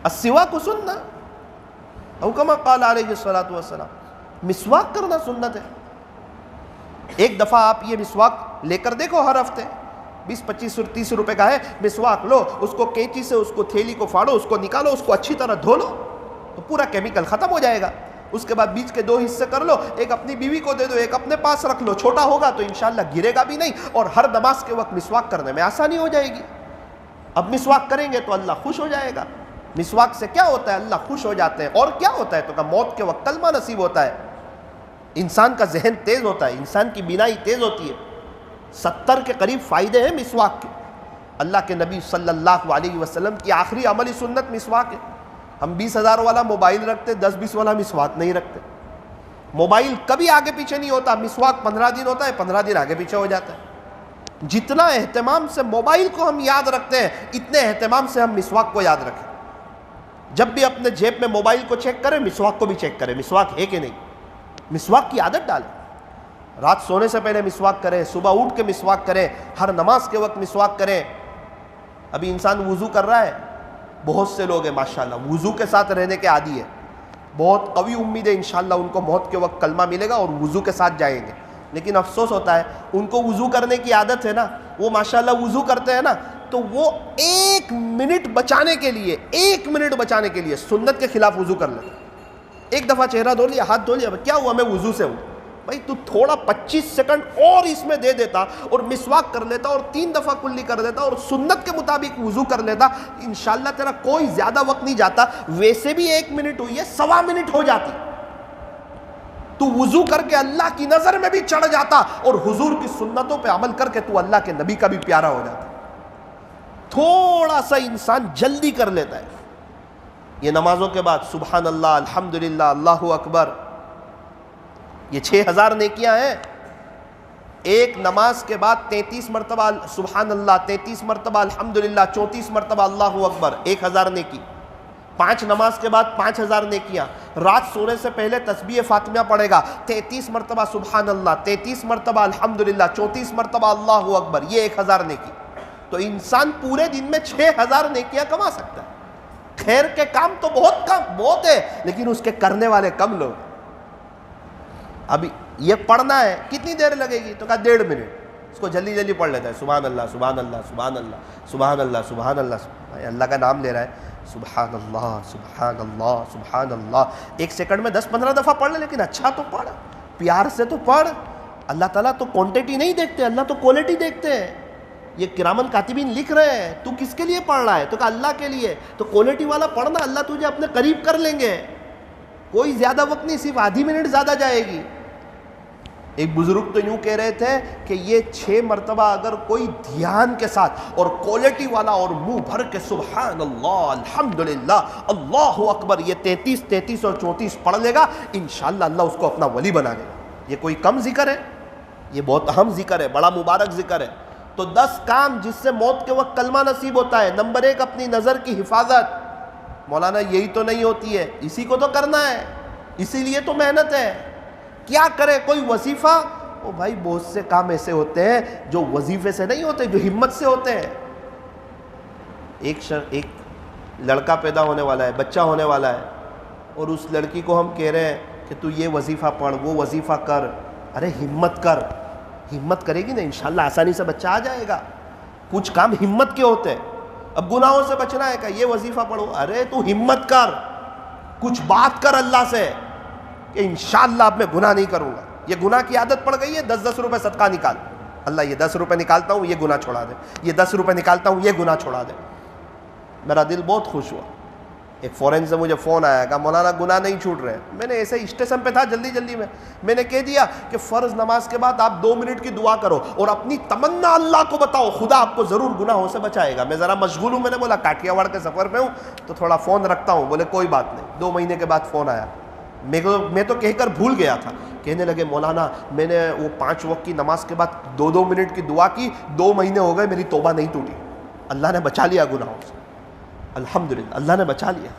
السواک سنہ او کما قال علیہ الصلوۃ والسلام، مسواک کرنا سنت ہے۔ ایک دفعہ آپ یہ مسواک لے کر دیکھو، ہر ہفتے 20 25 30 روپے کا ہے مسواک، لو اس کو کینچی سے اس کو تھیلی کو پھاڑو، اس کو نکالو، اس کو اچھی طرح دھو لو تو پورا کیمیکل ختم ہو جائے گا۔ اس کے بعد بیچ کے 2 حصے کر لو، ایک اپنی بیوی کو دے دو، ایک اپنے پاس رکھ لو، چھوٹا ہوگا تو انشاءاللہ گرے گا بھی نہیں اور ہر نماز کے وقت مسواک کرنے میں آسانی ہو جائے گی۔ اب مسواک کریں گے تو اللہ خوش ہو جائے گا۔ مسواک سے کیا ہوتا ہے؟ اللہ خوش ہو جاتے ہیں۔ اور کیا ہوتا ہے؟ تو کہ موت کے وقت کلمہ نصیب ہوتا ہے، انسان کا ذہن تیز ہوتا ہے، انسان کی بینائی تیز ہوتی ہے۔ 70 کے قریب فائدے ہیں مسواک کے۔ اللہ کے نبی صلی اللہ علیہ وسلم کی آخری عملی سنت مسواک ہے۔ ہم 20,000 والا موبائل رکھتے، 10-20 والا مسواک نہیں رکھتے۔ موبائل کبھی آگے پیچھے نہیں ہوتا، مسواک 15 دن ہوتا ہے، 15 دن آگے پیچھے ہو جاتا ہے۔ جتنا اہتمام سے موبائل کو ہم یاد رکھتے ہیں اتنے اہتمام سے ہم مسواک کو یاد رکھیں۔ جب بھی اپنے جیب میں موبائل کو چیک کریں مسواک کو بھی چیک کریں، مسواک ہے کہ نہیں۔ مسواک کی عادت ڈالیں، رات سونے سے پہلے مسواک کریں، صبح اٹھ کے مسواک کریں، ہر نماز کے وقت مسواک کریں۔ ابھی انسان وضو کر رہا ہے، بہت سے لوگ ہیں ماشاءاللہ وضو کے ساتھ رہنے کے عادی ہے، بہت قوی امید ہے انشاءاللہ ان کو موت کے وقت کلمہ ملے گا اور وضو کے ساتھ جائیں گے۔ لیکن افسوس ہوتا ہے ان کو وضو کرنے کی عادت ہے نا، وہ ماشاءاللہ وضو کرتے ہیں نا تو وہ 1 منٹ بچانے کے لیے 1 منٹ بچانے کے لیے سنت کے خلاف وضو کر لیتے ہیں۔ ایک دفعہ چہرہ دھو لیا، ہاتھ دھو لیا، کیا ہوا؟ میں وضو سے ہوں۔ بھائی تو تھوڑا 25 سیکنڈ اور اس میں دے دیتا اور مسواک کر لیتا اور 3 دفعہ کلی کر دیتا اور سنت کے مطابق وضو کر لیتا، انشاءاللہ تیرا کوئی زیادہ وقت نہیں جاتا، ویسے بھی 1 منٹ ہوئی ہے، 1.25 منٹ ہو جاتی، تو وضو کر کے اللہ کی نظر میں بھی چڑھ جاتا اور حضور کی سنتوں پہ عمل کر کے تو اللہ کے نبی کا بھی پیارا ہو جاتا۔ تھوڑا سا انسان جلدی کر لیتا ہے۔ یہ نمازوں کے بعد سبحان اللہ، الحمدللہ، اللہ اکبر، یہ 6000 نیکیاں ہیں۔ ایک نماز کے بعد 33 مرتبہ سبحان اللہ، 33 مرتبہ الحمدللہ، 34 مرتبہ اللہ اکبر، 1000 نیکی۔ 5 نماز کے بعد 5000 نیکیاں۔ رات سونے سے پہلے تسبیح فاطمیہ پڑھے گا، 33 مرتبہ سبحان اللہ، 33 مرتبہ الحمدللہ، 34 مرتبہ اللہ اکبر، یہ 1000 نیکی۔ تو انسان پورے دن میں 6000 نیکیاں کما سکتا ہے۔ خیر کے کام تو بہت ہے لیکن اس کے کرنے والے کم لوگ۔ ابھی یہ پڑھنا ہے، کتنی دیر لگے گی؟ تو کہا 1.5 منٹ، اس کو جلدی جلدی پڑھ لیتا ہے، سبحان اللہ سبحان اللہ سبحان اللہ سبحان اللہ سبحان اللہ، اللہ کا نام لے رہا ہے، سبحان اللہ سبحان اللہ سبحان اللہ. ایک سیکنڈ میں 10-15 دفعہ پڑھ لے, لیکن اچھا تو پڑھ, پیار سے تو پڑھ. اللہ تعالیٰ تو کوانٹٹی نہیں دیکھتے, اللہ تو کوالٹی دیکھتے ہیں. یہ کرامن کاتبین لکھ رہے ہیں, تو کس کے لیے پڑھ رہا ہے؟ تو کہ اللہ کے لیے. تو کوالٹی والا پڑھنا, اللہ تجھے اپنے قریب کر لیں گے. کوئی زیادہ وقت نہیں, صرف آدھی منٹ زیادہ جائے گی. ایک بزرگ تو یوں کہہ رہے تھے کہ یہ 6 مرتبہ اگر کوئی دھیان کے ساتھ اور کوالٹی والا اور منہ بھر کے سبحان اللہ الحمدللہ اللہ اکبر یہ 33 اور 34 پڑھ لے گا, انشاءاللہ اللہ اس کو اپنا ولی بنا لے گا. یہ کوئی کم ذکر ہے؟ یہ بہت اہم ذکر ہے, بڑا مبارک ذکر ہے. تو 10 کام جس سے موت کے وقت کلمہ نصیب ہوتا ہے. نمبر 1, اپنی نظر کی حفاظت. مولانا یہی تو نہیں ہوتی ہے, اسی کو تو کرنا ہے, اسی لیے تو محنت ہے. کیا کرے کوئی وظیفہ؟ او بھائی بہت سے کام ایسے ہوتے ہیں جو وظیفے سے نہیں ہوتے, جو ہمت سے ہوتے ہیں. ایک لڑکا پیدا ہونے والا ہے, بچہ ہونے والا ہے, اور اس لڑکی کو ہم کہہ رہے ہیں کہ تو یہ وظیفہ پڑھ, وہ وظیفہ کر. ارے ہمت کر, ہمت کرے گی نا انشاءاللہ آسانی سے بچہ آ جائے گا. کچھ کام ہمت کے ہوتے ہیں. اب گناہوں سے بچنا ہے کہ یہ وظیفہ پڑھو, ارے تو ہمت کر, کچھ بات کر اللہ سے کہ انشاءاللہ اب میں گناہ نہیں کروں گا. یہ گناہ کی عادت پڑ گئی ہے, 10 روپے صدقہ نکال, اللہ یہ 10 روپے نکالتا ہوں, یہ گناہ چھوڑا دے. یہ 10 روپے نکالتا ہوں, یہ گناہ چھوڑا دے. میرا دل بہت خوش ہوا. ایک فورن سے مجھے فون آیا, کہا مولانا گناہ نہیں چھوٹ رہے. میں نے ایسے اسٹیشن پہ تھا, جلدی میں نے کہہ دیا کہ فرض نماز کے بعد آپ 2 منٹ کی دعا کرو اور اپنی تمنا اللہ کو بتاؤ, خدا آپ کو ضرور گناہوں سے بچائے گا. میں ذرا مشغول ہوں, میں نے بولا کاٹیا واڑ کے سفر پہ ہوں تو تھوڑا فون رکھتا ہوں. بولے کوئی بات نہیں. 2 مہینے کے بعد فون آیا. میں تو کہہ کر بھول گیا تھا. کہنے لگے مولانا میں نے وہ 5 وقت کی نماز کے بعد 2 منٹ کی دعا کی, 2 مہینے ہو گئے میری توبہ نہیں ٹوٹی. اللہ نے بچا لیا گناہوں سے, الحمدللہ اللہ نے بچا لیا.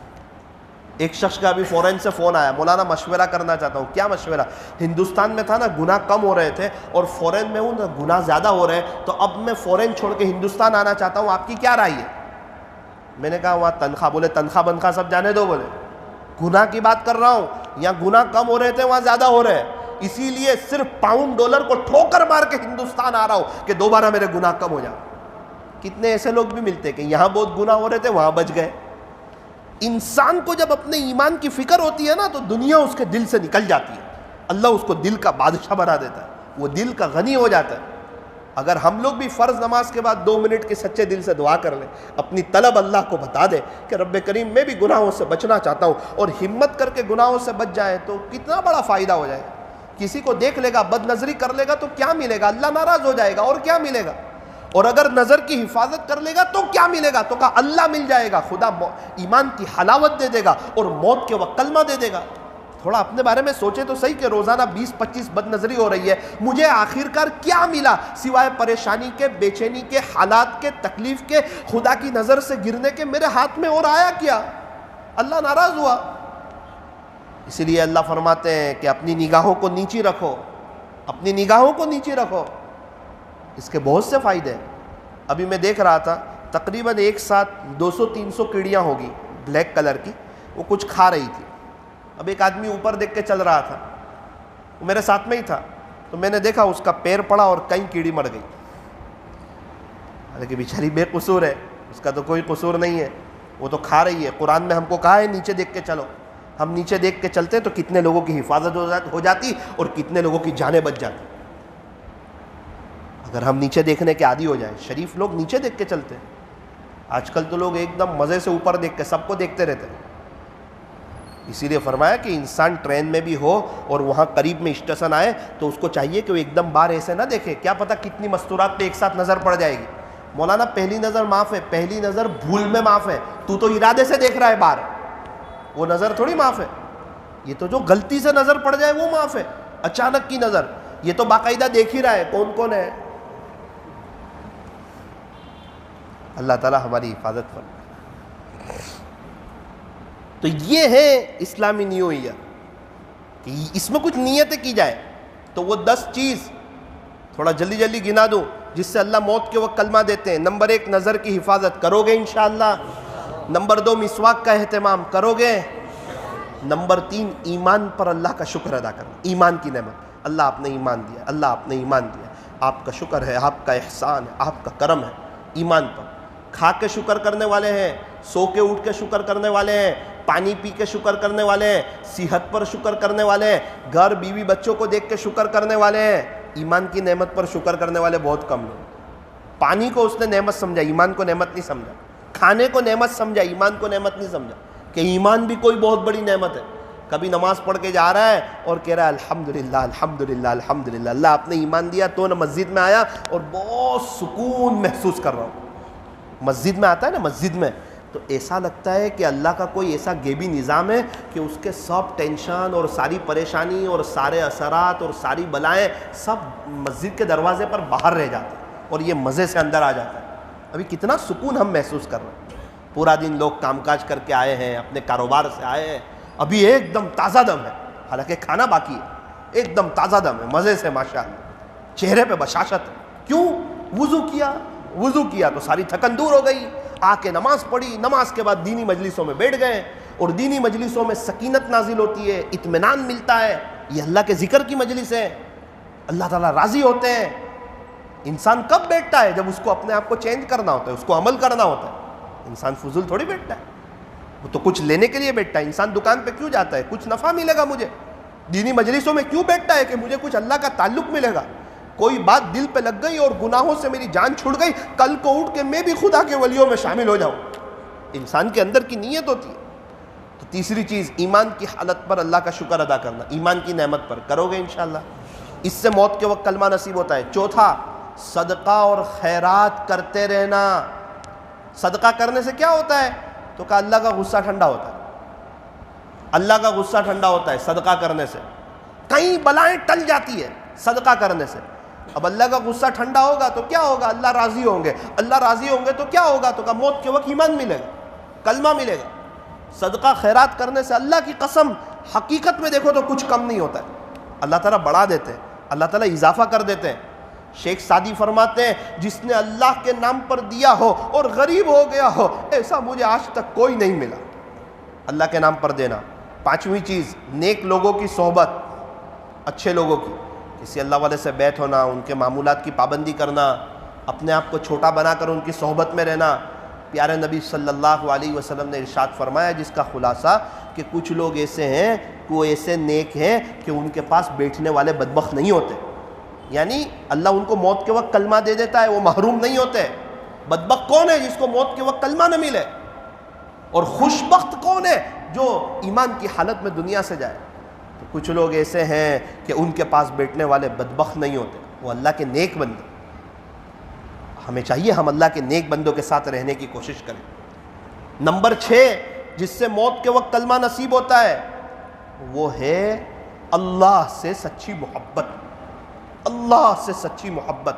ایک شخص کا ابھی فورن سے فون آیا, مولانا مشورہ کرنا چاہتا ہوں. کیا مشورہ؟ ہندوستان میں تھا نا گناہ کم ہو رہے تھے, اور فورن میں ہوں نا گناہ زیادہ ہو رہے ہیں, تو اب میں فورن چھوڑ کے ہندوستان آنا چاہتا ہوں, آپ کی کیا رائے ہے؟ میں نے کہا وہاں تنخواہ, بولے تنخواہ بنخواہ سب جانے دو, بولے گناہ کی بات کر رہا ہوں. یہاں گناہ کم ہو رہے تھے, وہاں زیادہ ہو رہے ہیں, اسی لیے صرف پاؤنڈ ڈالر کو ٹھوکر مار کے ہندوستان آ رہا ہوں کہ دوبارہ میرے گناہ کم ہو جائے. کتنے ایسے لوگ بھی ملتے کہ یہاں بہت گناہ ہو رہے تھے, وہاں بچ گئے. انسان کو جب اپنے ایمان کی فکر ہوتی ہے نا, تو دنیا اس کے دل سے نکل جاتی ہے. اللہ اس کو دل کا بادشاہ بنا دیتا ہے, وہ دل کا غنی ہو جاتا ہے. اگر ہم لوگ بھی فرض نماز کے بعد 2 منٹ کے سچے دل سے دعا کر لیں, اپنی طلب اللہ کو بتا دے کہ رب کریم میں بھی گناہوں سے بچنا چاہتا ہوں, اور ہمت کر کے گناہوں سے بچ جائیں, تو کتنا بڑا فائدہ ہو جائے گا. کسی کو دیکھ لے گا, بد نظری کر لے گا تو کیا ملے گا؟ اللہ ناراض ہو جائے گا, اور کیا ملے گا؟ اور اگر نظر کی حفاظت کر لے گا تو کیا ملے گا؟ تو کہا اللہ مل جائے گا, خدا ایمان کی حلاوت دے دے گا, اور موت کے وقت کلمہ دے دے گا. تھوڑا اپنے بارے میں سوچے تو صحیح کہ روزانہ 20-25 بد نظری ہو رہی ہے, مجھے آخرکار کیا ملا سوائے پریشانی کے, بے چینی کے, حالات کے, تکلیف کے, خدا کی نظر سے گرنے کے میرے ہاتھ میں اور آیا کیا؟ اللہ ناراض ہوا. اسی لیے اللہ فرماتے ہیں کہ اپنی نگاہوں کو نیچی رکھو, اپنی نگاہوں کو نیچی رکھو. اس کے بہت سے فائدے ہیں. ابھی میں دیکھ رہا تھا تقریباً ایک ساتھ 200-300 کیڑیاں ہوگی بلیک کلر کی, وہ کچھ کھا رہی تھی. اب ایک آدمی اوپر دیکھ کے چل رہا تھا, وہ میرے ساتھ میں ہی تھا, تو میں نے دیکھا اس کا پیر پڑا اور کئی کیڑی مر گئی. حالانکہ بیچاری بے قصور ہے, اس کا تو کوئی قصور نہیں ہے, وہ تو کھا رہی ہے. قرآن میں ہم کو کہا ہے نیچے دیکھ کے چلو. ہم نیچے دیکھ کے چلتے تو کتنے لوگوں کی حفاظت ہو جاتی اور کتنے لوگوں کی جانیں بچ جاتی. اگر ہم نیچے دیکھنے کے عادی ہو جائیں. شریف لوگ نیچے دیکھ کے چلتے ہیں. آج کل تو لوگ ایک دم مزے سے اوپر دیکھ کے سب کو دیکھتے رہتے ہیں. اسی لیے فرمایا کہ انسان ٹرین میں بھی ہو اور وہاں قریب میں اسٹیشن آئے تو اس کو چاہیے کہ وہ ایک دم باہر ایسے نہ دیکھے, کیا پتہ کتنی مستورات پہ ایک ساتھ نظر پڑ جائے گی. مولانا پہلی نظر معاف ہے, پہلی نظر بھول میں معاف ہے, تو ارادے سے دیکھ رہا ہے باہر, وہ نظر تھوڑی معاف ہے. یہ تو جو غلطی سے نظر پڑ جائے وہ معاف ہے, اچانک کی نظر, یہ تو باقاعدہ دیکھ ہی رہا ہے کون کون ہے. اللہ تعالی ہماری حفاظت فرمائے. تو یہ ہے اسلامی نیو ایئر, کہ اس میں کچھ نیتیں کی جائے. تو وہ 10 چیز تھوڑا جلدی گنا دوں جس سے اللہ موت کے وقت کلمہ دیتے ہیں. نمبر 1 نظر کی حفاظت کرو گے انشاءاللہ. نمبر 2 مسواک کا اہتمام کرو گے. نمبر 3 ایمان پر اللہ کا شکر ادا کرنا, ایمان کی نعمت. اللہ آپ نے ایمان دیا, اللہ آپ نے ایمان دیا, آپ کا شکر ہے, آپ کا احسان ہے, آپ کا کرم ہے ایمان پر. کھا کے شکر کرنے والے ہیں، سو کے اٹھ کے شکر کرنے والے ہیں، پانی پی کے شکر کرنے والے ہیں، صحت پر شکر کرنے والے ہیں، گھر بیوی بچوں کو دیکھ کے شکر کرنے والے ہیں۔ ایمان کی نعمت پر شکر کرنے والے بہت کم ہیں۔ پانی کو اس نے نعمت سمجھا، ایمان کو نعمت نہیں سمجھا۔ کھانے کو نعمت سمجھا، ایمان کو نعمت نہیں سمجھا کہ ایمان بھی کوئی بہت بڑی نعمت ہے۔ کبھی نماز پڑھ کے جا رہا ہے اور کہہ رہا ہے الحمدللہ الحمدللہ الحمدللہ، اللہ آپ نے ایمان دیا تو نہ مسجد میں آیا اور بہت سکون محسوس کر رہا ہوں۔ مسجد میں آتا ہے نا، مسجد میں تو ایسا لگتا ہے کہ اللہ کا کوئی ایسا غیبی نظام ہے کہ اس کے سب ٹینشن اور ساری پریشانی اور سارے اثرات اور ساری بلائیں سب مسجد کے دروازے پر باہر رہ جاتے ہیں اور یہ مزے سے اندر آ جاتا ہے۔ ابھی کتنا سکون ہم محسوس کر رہے ہیں۔ پورا دن لوگ کام کاج کر کے آئے ہیں، اپنے کاروبار سے آئے ہیں، ابھی ایک دم تازہ دم ہے، حالانکہ کھانا باقی ہے، ایک دم تازہ دم ہے، مزے سے ماشاءاللہ، چہرے پہ بشاشت ہے۔ کیوں؟ وضو کیا تو ساری تھکن دور ہو گئی، آ کے نماز پڑھی، نماز کے بعد دینی مجلسوں میں بیٹھ گئے اور دینی مجلسوں میں سکینت نازل ہوتی ہے، اطمینان ملتا ہے۔ یہ اللہ کے ذکر کی مجلس ہے، اللہ تعالیٰ راضی ہوتے ہیں۔ انسان کب بیٹھتا ہے؟ جب اس کو اپنے آپ کو چینج کرنا ہوتا ہے، اس کو عمل کرنا ہوتا ہے۔ انسان فضول تھوڑی بیٹھتا ہے، وہ تو کچھ لینے کے لیے بیٹھتا ہے۔ انسان دکان پہ کیوں جاتا ہے؟ کچھ نفع ملے گا مجھے۔ دینی مجلسوں میں کیوں بیٹھتا ہے؟ کہ مجھے کچھ اللہ کا تعلق ملے گا۔ کوئی بات دل پہ لگ گئی اور گناہوں سے میری جان چھوٹ گئی، کل کو اٹھ کے میں بھی خدا کے ولیوں میں شامل ہو جاؤں۔ انسان کے اندر کی نیت ہوتی ہے۔ تو تیسری چیز، ایمان کی حالت پر اللہ کا شکر ادا کرنا، ایمان کی نعمت پر کرو گے انشاءاللہ، اس سے موت کے وقت کلمہ نصیب ہوتا ہے۔ چوتھا، صدقہ اور خیرات کرتے رہنا۔ صدقہ کرنے سے کیا ہوتا ہے؟ تو کہا اللہ کا غصہ ٹھنڈا ہوتا ہے، اللہ کا غصہ ٹھنڈا ہوتا ہے صدقہ کرنے سے۔ کئی بلائیں ٹل جاتی ہے صدقہ کرنے سے۔ اب اللہ کا غصہ ٹھنڈا ہوگا تو کیا ہوگا؟ اللہ راضی ہوں گے، اللہ راضی ہوں گے تو کیا ہوگا؟ تو کہا موت کے وقت ایمان ملے گا، کلمہ ملے گا۔ صدقہ خیرات کرنے سے اللہ کی قسم حقیقت میں دیکھو تو کچھ کم نہیں ہوتا ہے، اللہ تعالیٰ بڑھا دیتے ہیں، اللہ تعالیٰ اضافہ کر دیتے ہیں۔ شیخ سعدی فرماتے ہیں جس نے اللہ کے نام پر دیا ہو اور غریب ہو گیا ہو، ایسا مجھے آج تک کوئی نہیں ملا۔ اللہ کے نام پر دینا۔ پانچویں چیز، نیک لوگوں کی صحبت، اچھے لوگوں کی، کسی اللہ والے سے بیعت ہونا، ان کے معمولات کی پابندی کرنا، اپنے آپ کو چھوٹا بنا کر ان کی صحبت میں رہنا۔ پیارے نبی صلی اللہ علیہ وسلم نے ارشاد فرمایا جس کا خلاصہ کہ کچھ لوگ ایسے ہیں، وہ ایسے نیک ہیں کہ ان کے پاس بیٹھنے والے بدبخت نہیں ہوتے، یعنی اللہ ان کو موت کے وقت کلمہ دے دیتا ہے، وہ محروم نہیں ہوتے۔ بدبخت کون ہے؟ جس کو موت کے وقت کلمہ نہ ملے۔ اور خوش بخت کون ہے؟ جو ایمان کی حالت میں دنیا سے جائے۔ تو کچھ لوگ ایسے ہیں کہ ان کے پاس بیٹھنے والے بدبخت نہیں ہوتے، وہ اللہ کے نیک بندے۔ ہمیں چاہیے ہم اللہ کے نیک بندوں کے ساتھ رہنے کی کوشش کریں۔ نمبر 6 جس سے موت کے وقت کلمہ نصیب ہوتا ہے وہ ہے اللہ سے سچی محبت۔ اللہ سے سچی محبت،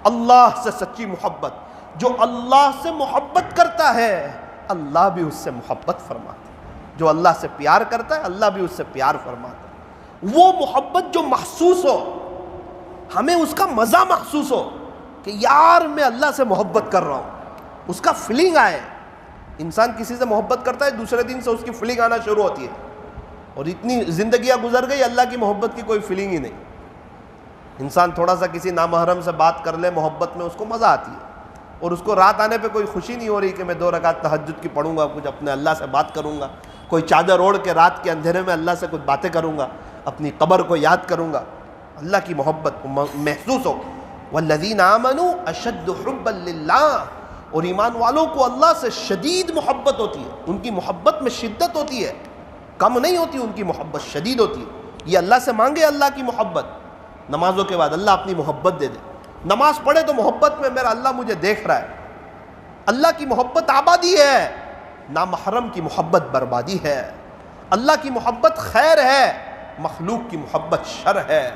اللہ سے سچی محبت۔ جو اللہ سے محبت کرتا ہے اللہ بھی اس سے محبت فرماتا ہے، جو اللہ سے پیار کرتا ہے اللہ بھی اس سے پیار فرماتا ہے۔ وہ محبت جو محسوس ہو، ہمیں اس کا مزہ محسوس ہو کہ یار میں اللہ سے محبت کر رہا ہوں، اس کا فیلنگ آئے۔ انسان کسی سے محبت کرتا ہے دوسرے دن سے اس کی فیلنگ آنا شروع ہوتی ہے، اور اتنی زندگیاں گزر گئی اللہ کی محبت کی کوئی فیلنگ ہی نہیں۔ انسان تھوڑا سا کسی نامحرم سے بات کر لے محبت میں، اس کو مزہ آتی ہے، اور اس کو رات آنے پہ کوئی خوشی نہیں ہو رہی کہ میں 2 رکعت تہجد کی پڑھوں گا، کچھ اپنے اللہ سے بات کروں گا، کوئی چادر اوڑھ کے رات کے اندھیرے میں اللہ سے کچھ باتیں کروں گا، اپنی قبر کو یاد کروں گا۔ اللہ کی محبت محسوس ہو۔ والذین آمنوا اشد حبا للہ، اور ایمان والوں کو اللہ سے شدید محبت ہوتی ہے، ان کی محبت میں شدت ہوتی ہے، کم نہیں ہوتی، ان کی محبت شدید ہوتی ہے۔ یہ اللہ سے مانگے اللہ کی محبت، نمازوں کے بعد اللہ اپنی محبت دے دے۔ نماز پڑھے تو محبت میں میرا اللہ مجھے دیکھ رہا ہے۔ اللہ کی محبت آبادی ہے، نامحرم کی محبت بربادی ہے۔ اللہ کی محبت خیر ہے، مخلوق کی محبت شر ہے۔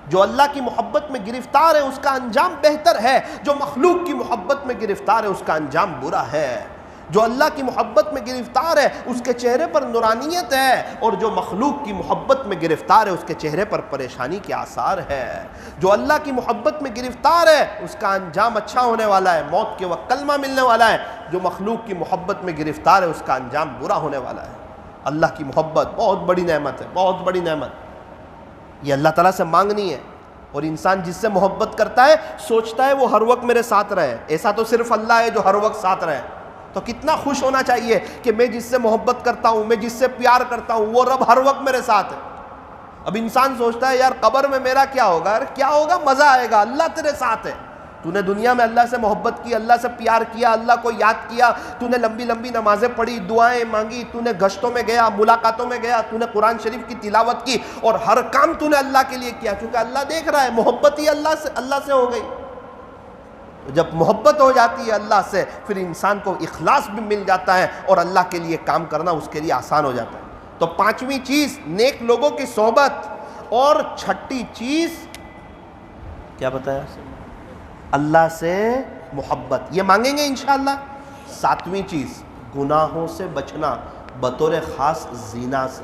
جو اللہ کی محبت میں گرفتار ہے اس کا انجام بہتر ہے، جو مخلوق کی محبت میں گرفتار ہے اس کا انجام برا ہے۔ جو اللہ کی محبت میں گرفتار ہے اس کے چہرے پر نورانیت ہے، اور جو مخلوق کی محبت میں گرفتار ہے اس کے چہرے پر پریشانی کے آثار ہے۔ جو اللہ کی محبت میں گرفتار ہے اس کا انجام اچھا ہونے والا ہے، موت کے وقت کلمہ ملنے والا ہے۔ جو مخلوق کی محبت میں گرفتار ہے اس کا انجام برا ہونے والا ہے۔ اللہ کی محبت بہت بڑی نعمت ہے، بہت بڑی نعمت۔ یہ اللہ تعالیٰ سے مانگنی ہے۔ اور انسان جس سے محبت کرتا ہے سوچتا ہے وہ ہر وقت میرے ساتھ رہے. ایسا تو صرف اللہ ہے جو ہر وقت ساتھ رہے. تو کتنا خوش ہونا چاہیے کہ میں جس سے محبت کرتا ہوں, میں جس سے پیار کرتا ہوں, وہ رب ہر وقت میرے ساتھ ہے. اب انسان سوچتا ہے یار قبر میں میرا کیا ہوگا؟ ارے کیا ہوگا, مزہ آئے گا, اللہ تیرے ساتھ ہے. تو نے دنیا میں اللہ سے محبت کی, اللہ سے پیار کیا, اللہ کو یاد کیا, تو نے لمبی لمبی نمازیں پڑھی, دعائیں مانگی, تو نے گشتوں میں گیا, ملاقاتوں میں گیا, تو نے قرآن شریف کی تلاوت کی, اور ہر کام تو نے اللہ کے لیے کیا, کیونکہ اللہ دیکھ رہا ہے. محبت ہی اللہ سے ہو گئی. جب محبت ہو جاتی ہے اللہ سے, پھر انسان کو اخلاص بھی مل جاتا ہے, اور اللہ کے لیے کام کرنا اس کے لیے آسان ہو جاتا ہے. تو پانچویں چیز نیک لوگوں کی صحبت, اور چھٹی چیز کیا بتایا, اللہ سے محبت. یہ مانگیں گے انشاءاللہ. ساتویں چیز گناہوں سے بچنا, بطور خاص زنا سے.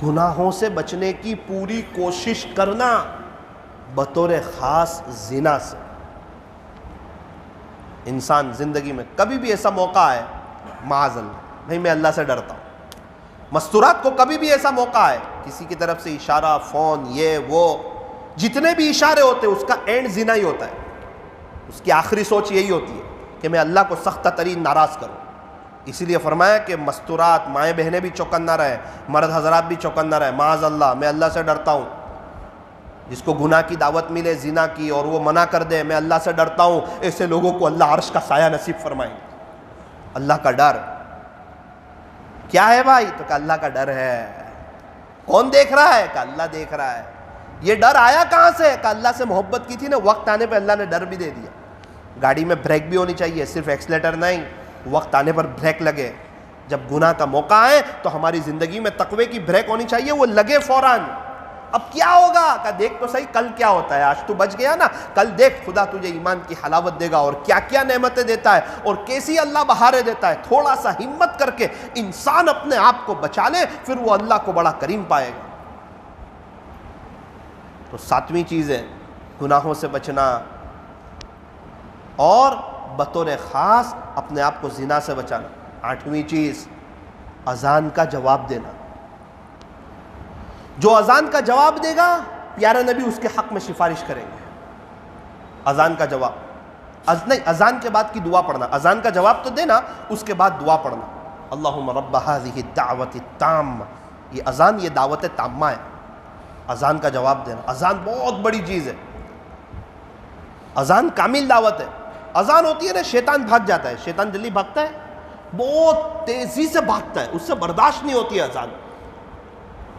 گناہوں سے بچنے کی پوری کوشش کرنا, بطور خاص زنا سے. انسان زندگی میں کبھی بھی ایسا موقع آئے, معاذ اللہ بھائی میں اللہ سے ڈرتا ہوں, مستورات کو کبھی بھی ایسا موقع آئے, کسی کی طرف سے اشارہ, فون, یہ وہ, جتنے بھی اشارے ہوتے ہیں اس کا اینڈ زنا ہی ہوتا ہے. اس کی آخری سوچ یہی ہوتی ہے کہ میں اللہ کو سخت ترین ناراض کروں. اسی لیے فرمایا کہ مستورات, مائیں بہنیں بھی چوکنا رہے, مرد حضرات بھی چوکنا رہے. معاذ اللہ, میں اللہ سے ڈرتا ہوں. جس کو گناہ کی دعوت ملے زنا کی اور وہ منع کر دے, میں اللہ سے ڈرتا ہوں, ایسے لوگوں کو اللہ عرش کا سایہ نصیب فرمائے. اللہ کا ڈر کیا ہے بھائی؟ تو کہ اللہ کا ڈر ہے. کون دیکھ رہا ہے؟ کہ اللہ دیکھ رہا ہے. یہ ڈر آیا کہاں سے؟ کہ اللہ سے محبت کی تھی نا, وقت آنے پہ اللہ نے ڈر بھی دے دیا. گاڑی میں بریک بھی ہونی چاہیے, صرف ایکسیلیٹر نہیں, وقت آنے پر بریک لگے. جب گناہ کا موقع آئے تو ہماری زندگی میں تقوی کی بریک ہونی چاہیے, وہ لگے فوراً. اب کیا ہوگا؟ کہ دیکھ تو صحیح کل کیا ہوتا ہے. آج تو بچ گیا نا, کل دیکھ خدا تجھے ایمان کی حلاوت دے گا, اور کیا کیا نعمتیں دیتا ہے, اور کیسی اللہ بہاریں دیتا ہے. تھوڑا سا ہمت کر کے انسان اپنے آپ کو بچا لے, پھر وہ اللہ کو بڑا کریم پائے گا. تو ساتویں چیز ہے گناہوں سے بچنا, اور بطور خاص اپنے آپ کو زنا سے بچانا. آٹھویں چیز اذان کا جواب دینا. جو اذان کا جواب دے گا پیارے نبی اس کے حق میں سفارش کریں گے. اذان کا جواب نہیں, اذان کے بعد کی دعا پڑھنا. اذان کا جواب تو دینا, اس کے بعد دعا پڑھنا. اللہم رب هذه الدعوت التامہ. یہ اذان, یہ دعوت تامہ ہے. اذان کا جواب دینا. اذان بہت بڑی چیز ہے. اذان کامل دعوت ہے. اذان ہوتی ہے نا, شیطان بھاگ جاتا ہے. شیطان جلدی بھاگتا ہے, بہت تیزی سے بھاگتا ہے, اس سے برداشت نہیں ہوتی ہے اذان.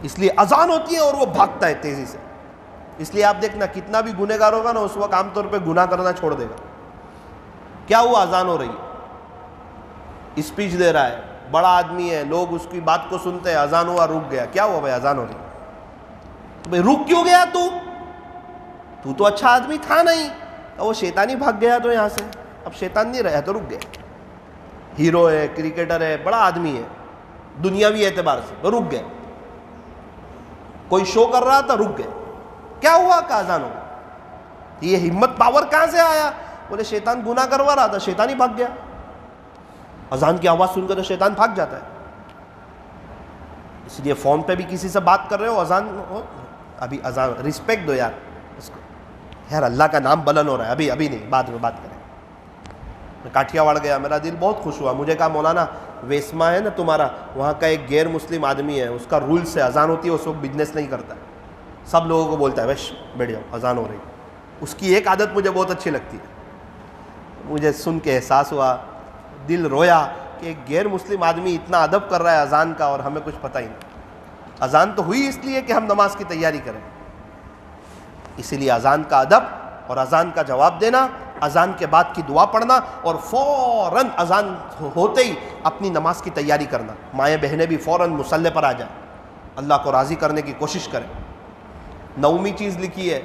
اس لیے اذان ہوتی ہے اور وہ بھاگتا ہے تیزی سے. اس لیے آپ دیکھنا کتنا بھی گنہگار ہوگا نا, اس وقت عام طور پہ گناہ کرنا چھوڑ دے گا. کیا ہوا؟ اذان ہو رہی ہے, اسپیچ دے رہا ہے, بڑا آدمی ہے, لوگ اس کی بات کو سنتے ہیں, اذان ہوا رک گیا. کیا ہوا بھائی؟ اذان ہو رہی ہے. بھائی رک کیوں گیا تو تو اچھا آدمی تھا نہیں. وہ شیطان ہی بھاگ گیا تو یہاں سے, اب شیطان نہیں رہا تو رک گیا. ہیرو ہے, کرکٹر ہے, بڑا آدمی ہے دنیاوی اعتبار سے, تو رک گیا. کوئی شو کر رہا تھا, رک گئے. کیا ہوا؟ کہ اذان ہو گئی. یہ ہمت پاور کہاں سے آیا؟ بولے شیطان گناہ کروا رہا تھا, شیطان ہی بھاگ گیا. اذان کی آواز سن کر تو شیطان بھاگ جاتا ہے. اس لیے فون پہ بھی کسی سے بات کر رہے ہو, اذان ہو, ابھی اذان, رسپیکٹ دو یار اس کو. یار اللہ کا نام بلند ہو رہا ہے, ابھی نہیں, بعد میں بات کریں. میں کاٹھیا واڑ گیا, میرا دل بہت خوش ہوا. مجھے کہا مولانا ویسما ہے نا تمہارا, وہاں کا ایک غیر مسلم آدمی ہے, اس کا رول سے اذان ہوتی ہے, اس وقت بزنس نہیں کرتا ہے, سب لوگوں کو بولتا ہے بس بیٹھ جاؤ اذان ہو رہی. اس کی ایک عادت مجھے بہت اچھی لگتی ہے. مجھے سن کے احساس ہوا, دل رویا کہ ایک غیر مسلم آدمی اتنا ادب کر رہا ہے اذان کا, اور ہمیں کچھ پتہ ہی نہیں. اذان تو ہوئی اس لیے کہ ہم نماز کی تیاری کریں, اسی لیے اذان کا ادب اور اذان کا جواب دینا, اذان کے بعد کی دعا پڑھنا, اور فوراً اذان ہوتے ہی اپنی نماز کی تیاری کرنا. مائیں بہنیں بھی فوراً مصلی پر آ جائیں, اللہ کو راضی کرنے کی کوشش کریں. نویں چیز لکھی ہے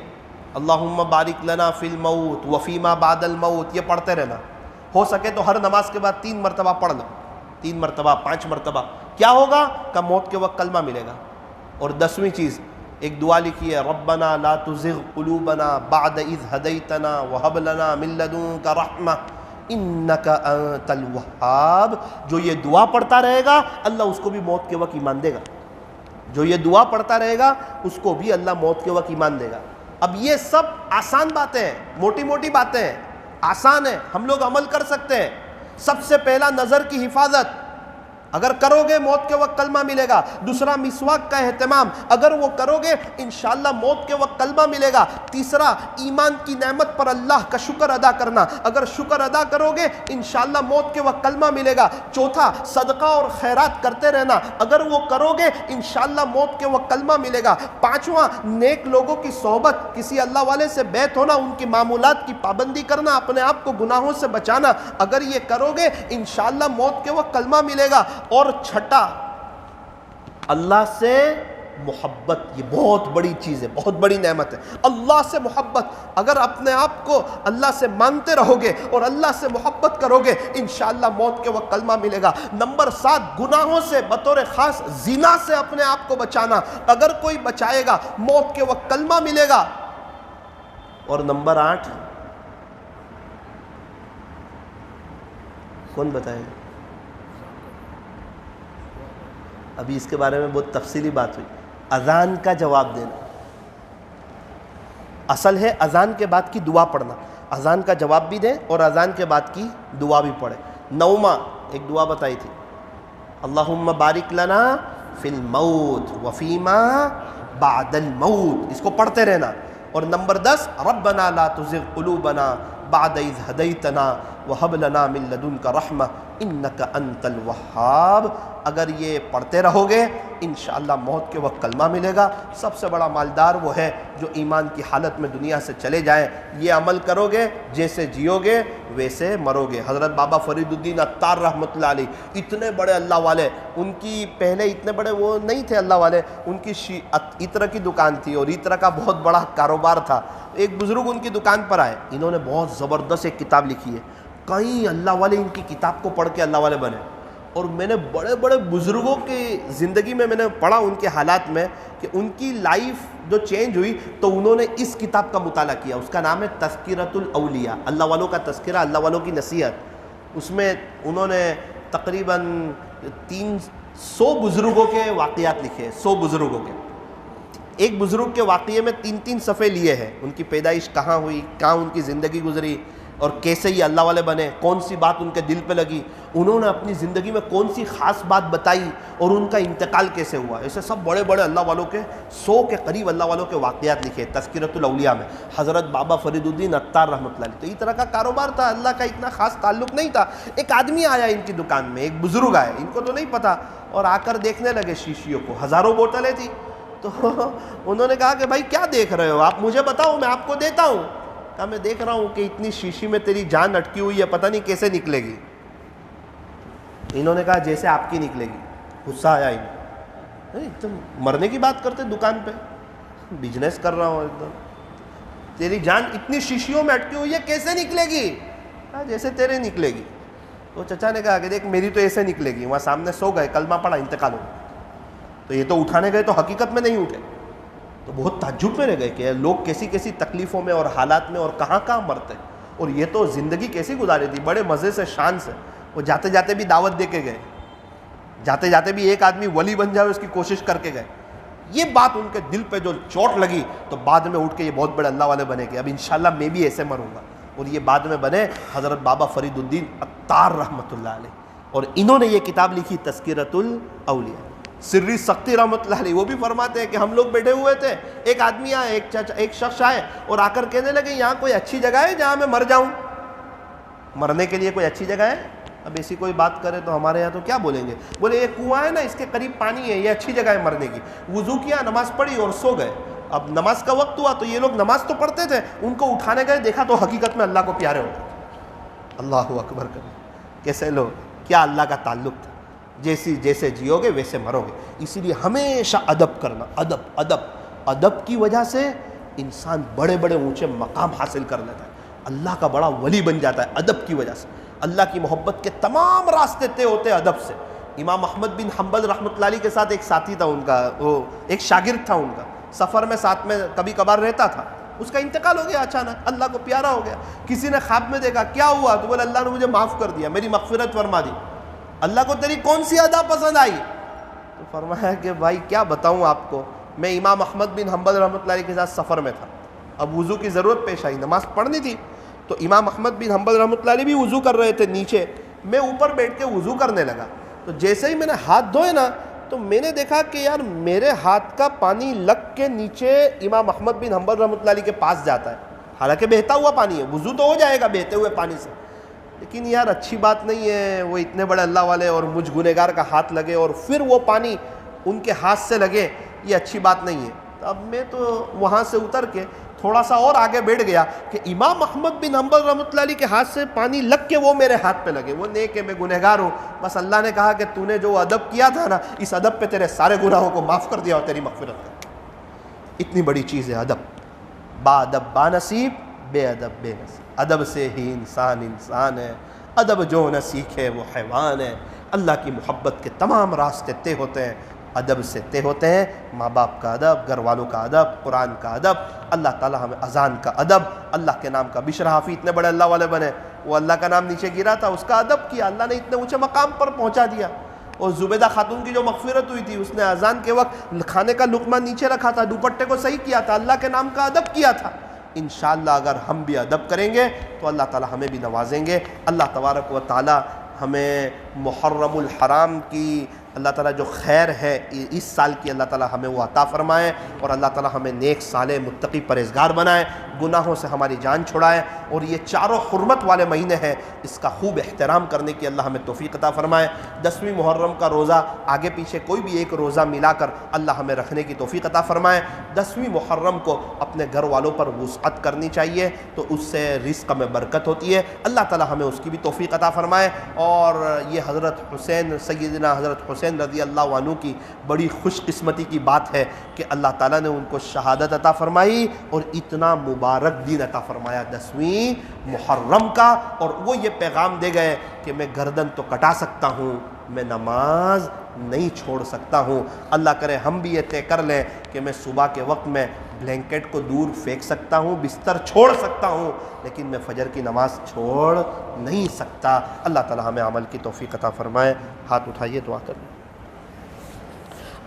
اللہم بارک لنا فی الموت وفیما بعد الموت. یہ پڑھتے رہنا, ہو سکے تو ہر نماز کے بعد 3 مرتبہ پڑھ لو, 3 مرتبہ 5 مرتبہ. کیا ہوگا؟ کہ موت کے وقت کلمہ ملے گا. اور 10ویں چیز ایک دعا لکھی ہے ربنا لا تزغ قلوبنا بعد اذ ہدیتنا وہب لنا من لدنک رحمہ انک انت الوہاب. جو یہ دعا پڑھتا رہے گا اللہ اس کو بھی موت کے وقت ایمان دے گا. جو یہ دعا پڑھتا رہے گا اس کو بھی اللہ موت کے وقت ایمان دے گا. اب یہ سب آسان باتیں ہیں، موٹی موٹی باتیں ہیں، آسان ہیں، ہم لوگ عمل کر سکتے ہیں۔ سب سے پہلا نظر کی حفاظت، اگر کرو گے موت کے وقت کلمہ ملے گا۔ دوسرا مسواک کا اہتمام، اگر وہ کرو گے انشاءاللہ موت کے وقت کلمہ ملے گا۔ تیسرا ایمان کی نعمت پر اللہ کا شکر ادا کرنا، اگر شکر ادا کرو گے انشاءاللہ موت کے وقت کلمہ ملے گا۔ چوتھا صدقہ اور خیرات کرتے رہنا، اگر وہ کرو گے انشاءاللہ موت کے وقت کلمہ ملے گا۔ پانچواں نیک لوگوں کی صحبت، کسی اللہ والے سے بیعت ہونا، ان کی معمولات کی پابندی کرنا، اپنے آپ کو گناہوں سے بچانا، اگر یہ کرو گے انشاءاللہ موت کے وقت کلمہ ملے گا۔ اور چھٹا اللہ سے محبت، یہ بہت بڑی چیز ہے، بہت بڑی نعمت ہے، اللہ سے محبت۔ اگر اپنے آپ کو اللہ سے مانتے رہو گے اور اللہ سے محبت کرو گے انشاءاللہ موت کے وقت کلمہ ملے گا۔ نمبر 7 گناہوں سے، بطور خاص زنا سے اپنے آپ کو بچانا، اگر کوئی بچائے گا موت کے وقت کلمہ ملے گا۔ اور نمبر 8 کون بتائے گا؟ ابھی اس کے بارے میں بہت تفصیلی بات ہوئی، اذان کا جواب دینا۔ اصل ہے اذان کے بعد کی دعا پڑھنا، اذان کا جواب بھی دیں اور اذان کے بعد کی دعا بھی پڑھیں۔ 9واں ایک دعا بتائی تھی، اللہم بارک لنا فی الموت وفیما بعد الموت، اس کو پڑھتے رہنا۔ اور نمبر 10 ربنا لا تزغ قلوبنا بعد اذ ہدیتنا وہب لنا من لدنک رحمہ انک انت الوہاب۔ اگر یہ پڑھتے رہو گے انشاءاللہ موت کے وقت کلمہ ملے گا۔ سب سے بڑا مالدار وہ ہے جو ایمان کی حالت میں دنیا سے چلے جائیں۔ یہ عمل کرو گے جیسے جیو گے ویسے مرو گے۔ حضرت بابا فرید الدین عطار رحمۃ اللہ علیہ اتنے بڑے اللہ والے، ان کی پہلے اتنے بڑے وہ نہیں تھے اللہ والے، ان کی عطر کی دکان تھی اور عطر کا بہت بڑا کاروبار تھا۔ ایک بزرگ ان کی دکان پر آئے، انہوں نے بہت زبردست ایک کتاب لکھی ہے، کئی اللہ والے ان کی کتاب کو پڑھ کے اللہ والے بنے۔ اور میں نے بڑے بڑے بزرگوں کی زندگی میں نے پڑھا ان کے حالات میں کہ ان کی لائف جو چینج ہوئی تو انہوں نے اس کتاب کا مطالعہ کیا، اس کا نام ہے تذکرۃ الاولیاء، اللہ والوں کا تذکرہ، اللہ والوں کی نصیحت۔ اس میں انہوں نے تقریباً 300 بزرگوں کے واقعات لکھے، 100 بزرگوں کے۔ ایک بزرگ کے واقعے میں 3 صفحے لیے ہیں، ان کی پیدائش کہاں ہوئی، کہاں ان کی زندگی گزری اور کیسے یہ اللہ والے بنے، کون سی بات ان کے دل پہ لگی، انہوں نے اپنی زندگی میں کون سی خاص بات بتائی اور ان کا انتقال کیسے ہوا۔ ایسے سب بڑے بڑے اللہ والوں کے 100 کے قریب اللہ والوں کے واقعات لکھے تذکرۃ الاولیاء میں، حضرت بابا فرید الدین عطار رحمۃ اللہ علیہ۔ تو اس طرح کا کاروبار تھا، اللہ کا اتنا خاص تعلق نہیں تھا۔ ایک آدمی آیا ان کی دکان میں، ایک بزرگ آئے، ان کو تو نہیں پتا، اور آ کر دیکھنے لگے شیشیوں کو، ہزاروں بوتلیں تھی۔ تو انہوں نے کہا کہ بھائی کیا دیکھ رہے ہو آپ، مجھے بتاؤ میں آپ کو دیتا ہوں۔ کہا میں دیکھ رہا ہوں کہ اتنی شیشی میں تیری جان اٹکی ہوئی ہے، پتہ نہیں کیسے نکلے گی۔ انہوں نے کہا جیسے آپ کی نکلے گی۔ غصہ آیا انہیں، تم مرنے کی بات کرتے دکان پہ، بزنس کر رہا ہوں ایک دم، تیری جان اتنی شیشیوں میں اٹکی ہوئی ہے کیسے نکلے گی؟ کہا جیسے تیرے نکلے گی۔ تو چچا نے کہا کہ دیکھ میری تو ایسے نکلے گی۔ وہاں سامنے سو گئے، کلمہ پڑھا، انتقال ہو گیا۔ تو یہ تو اٹھانے گئے تو حقیقت میں نہیں اٹھے، تو بہت تعجب میں رہ گئے کہ لوگ کیسی کیسی تکلیفوں میں اور حالات میں اور کہاں کہاں مرتے، اور یہ تو زندگی کیسی گزاری تھی، بڑے مزے سے شان سے۔ وہ جاتے جاتے بھی دعوت دے کے گئے، جاتے جاتے بھی ایک آدمی ولی بن جائے اس کی کوشش کر کے گئے۔ یہ بات ان کے دل پہ جو چوٹ لگی تو بعد میں اٹھ کے یہ بہت بڑے اللہ والے بنے کہ اب انشاءاللہ میں بھی ایسے مروں گا، اور یہ بعد میں بنے حضرت بابا فرید الدین عطار رحمۃ اللہ علیہ۔ اور انہوں نے یہ کتاب لکھی تذکرۃ الاولیاء۔ سری سختی رحمۃ اللہ علیہ وہ بھی فرماتے ہیں کہ ہم لوگ بیٹھے ہوئے تھے، ایک آدمی آئے، ایک شخص آئے اور آ کر کہنے لگے یہاں کوئی اچھی جگہ ہے جہاں میں مر جاؤں، مرنے کے لیے کوئی اچھی جگہ ہے؟ اب ایسی کوئی بات کرے تو ہمارے یہاں تو کیا بولیں گے، بولے یہ کنواں ہے نا، اس کے قریب پانی ہے، یہ اچھی جگہ ہے مرنے کی۔ وضو کیا، نماز پڑھی اور سو گئے۔ اب نماز کا وقت ہوا تو یہ لوگ نماز تو پڑھتے تھے، ان کو اٹھانے گئے، دیکھا تو حقیقت میں اللہ کو پیارے ہوتے تھے۔ اللہ اکبر کریں، کیسے لوگ، کیا اللہ کا تعلق تھا۔ جیسے جیو گے ویسے مرو گے۔ اسی لیے ہمیشہ ادب کرنا، ادب ادب ادب کی وجہ سے انسان بڑے بڑے اونچے مقام حاصل کر لیتا ہے، اللہ کا بڑا ولی بن جاتا ہے ادب کی وجہ سے۔ اللہ کی محبت کے تمام راستے طے ہوتے ہیں ادب سے۔ امام احمد بن حنبل رحمۃ اللہ علیہ کے ساتھ ایک ساتھی تھا ان کا، وہ ایک شاگرد تھا ان کا، سفر میں ساتھ میں کبھی کبھار رہتا تھا، اس کا انتقال ہو گیا اچانک، اللہ کو پیارا ہو گیا۔ کسی نے خواب میں دیکھا، کیا ہوا؟ تو بولے اللہ نے مجھے معاف کر دیا، میری مغفرت فرما دی۔ اللہ کو تیری کون سی ادا پسند آئی؟ تو فرمایا کہ بھائی کیا بتاؤں آپ کو، میں امام احمد بن حنبل رحمۃ اللہ علیہ کے ساتھ سفر میں تھا، اب وضو کی ضرورت پیش آئی، نماز پڑھنی تھی، تو امام احمد بن حنبل رحمۃ اللہ علیہ بھی وضو کر رہے تھے نیچے، میں اوپر بیٹھ کے وضو کرنے لگا، تو جیسے ہی میں نے ہاتھ دھوئے نا تو میں نے دیکھا کہ یار میرے ہاتھ کا پانی لگ کے نیچے امام احمد بن حنبل رحمۃ اللہ علیہ کے پاس جاتا ہے، حالانکہ بہتا ہوا پانی ہے، وضو تو ہو جائے گا بہتے ہوئے پانی سے، لیکن یار اچھی بات نہیں ہے، وہ اتنے بڑے اللہ والے اور مجھ گنہگار کا ہاتھ لگے اور پھر وہ پانی ان کے ہاتھ سے لگے، یہ اچھی بات نہیں ہے۔ تو اب میں تو وہاں سے اتر کے تھوڑا سا اور آگے بیٹھ گیا کہ امام احمد بن حنبل رحمۃ اللہ علیہ کے ہاتھ سے پانی لگ کے وہ میرے ہاتھ پہ لگے، وہ نیک ہے، میں گنہگار ہوں، بس اللہ نے کہا کہ تو نے جو ادب کیا تھا نا، اس ادب پہ تیرے سارے گناہوں کو معاف کر دیا اور تیری مغفرت کر۔ اتنی بڑی چیز ہے ادب، با ادب با نصیب، بے ادب بے نصیب، ادب سے ہی انسان انسان ہے، ادب جو نہ سیکھے وہ حیوان ہے۔ اللہ کی محبت کے تمام راستے طے ہوتے ہیں، ادب سے طے ہوتے ہیں، ماں باپ کا ادب، گھر والوں کا ادب، قرآن کا ادب، اللہ تعالیٰ ہمیں اذان کا ادب، اللہ کے نام کا بشر حافی اتنے بڑے اللہ والے بنے، وہ اللہ کا نام نیچے گرا تھا، اس کا ادب کیا، اللہ نے اتنے اونچے مقام پر پہنچا دیا۔ اور زبیدہ خاتون کی جو مغفرت ہوئی تھی، اس نے اذان کے وقت کھانے کا لقمہ نیچے رکھا تھا، دوپٹے کو صحیح کیا تھا، اللہ کے نام کا ادب کیا تھا۔ انشاءاللہ اگر ہم بھی ادب کریں گے تو اللہ تعالیٰ ہمیں بھی نوازیں گے۔ اللہ تبارک و تعالیٰ ہمیں محرم الحرام کی اللہ تعالیٰ جو خیر ہے اس سال کی اللہ تعالیٰ ہمیں وہ عطا فرمائے، اور اللہ تعالیٰ ہمیں نیک صالح متقی پرہیزگار بنائے، گناہوں سے ہماری جان چھڑائے، اور یہ چاروں حرمت والے مہینے ہیں، اس کا خوب احترام کرنے کی اللہ ہمیں توفیق عطا فرمائے۔ 10ویں محرم کا روزہ آگے پیچھے کوئی بھی ایک روزہ ملا کر اللہ ہمیں رکھنے کی توفیق عطا فرمائے۔ 10ویں محرم کو اپنے گھر والوں پر وسعت کرنی چاہیے، تو اس سے رزق میں برکت ہوتی ہے، اللہ تعالیٰ ہمیں اس کی بھی توفیق عطا فرمائے۔ اور یہ حضرت حسین، سیدنا حضرت حسین رضی اللہ عنہ کی بڑی خوش قسمتی کی بات ہے کہ اللہ تعالیٰ نے ان کو شہادت عطا فرمائی اور اتنا مبارک دن عطا فرمایا 10ویں محرم کا، اور وہ یہ پیغام دے گئے کہ میں گردن تو کٹا سکتا ہوں، میں نماز نہیں چھوڑ سکتا ہوں۔ اللہ کرے ہم بھی یہ طے کر لیں کہ میں صبح کے وقت میں بلینکٹ کو دور پھینک سکتا ہوں، بستر چھوڑ سکتا ہوں، لیکن میں فجر کی نماز چھوڑ نہیں سکتا۔ اللہ تعالیٰ ہمیں عمل کی توفیق عطا فرمائے۔ ہاتھ اٹھائیے، دعا کریں۔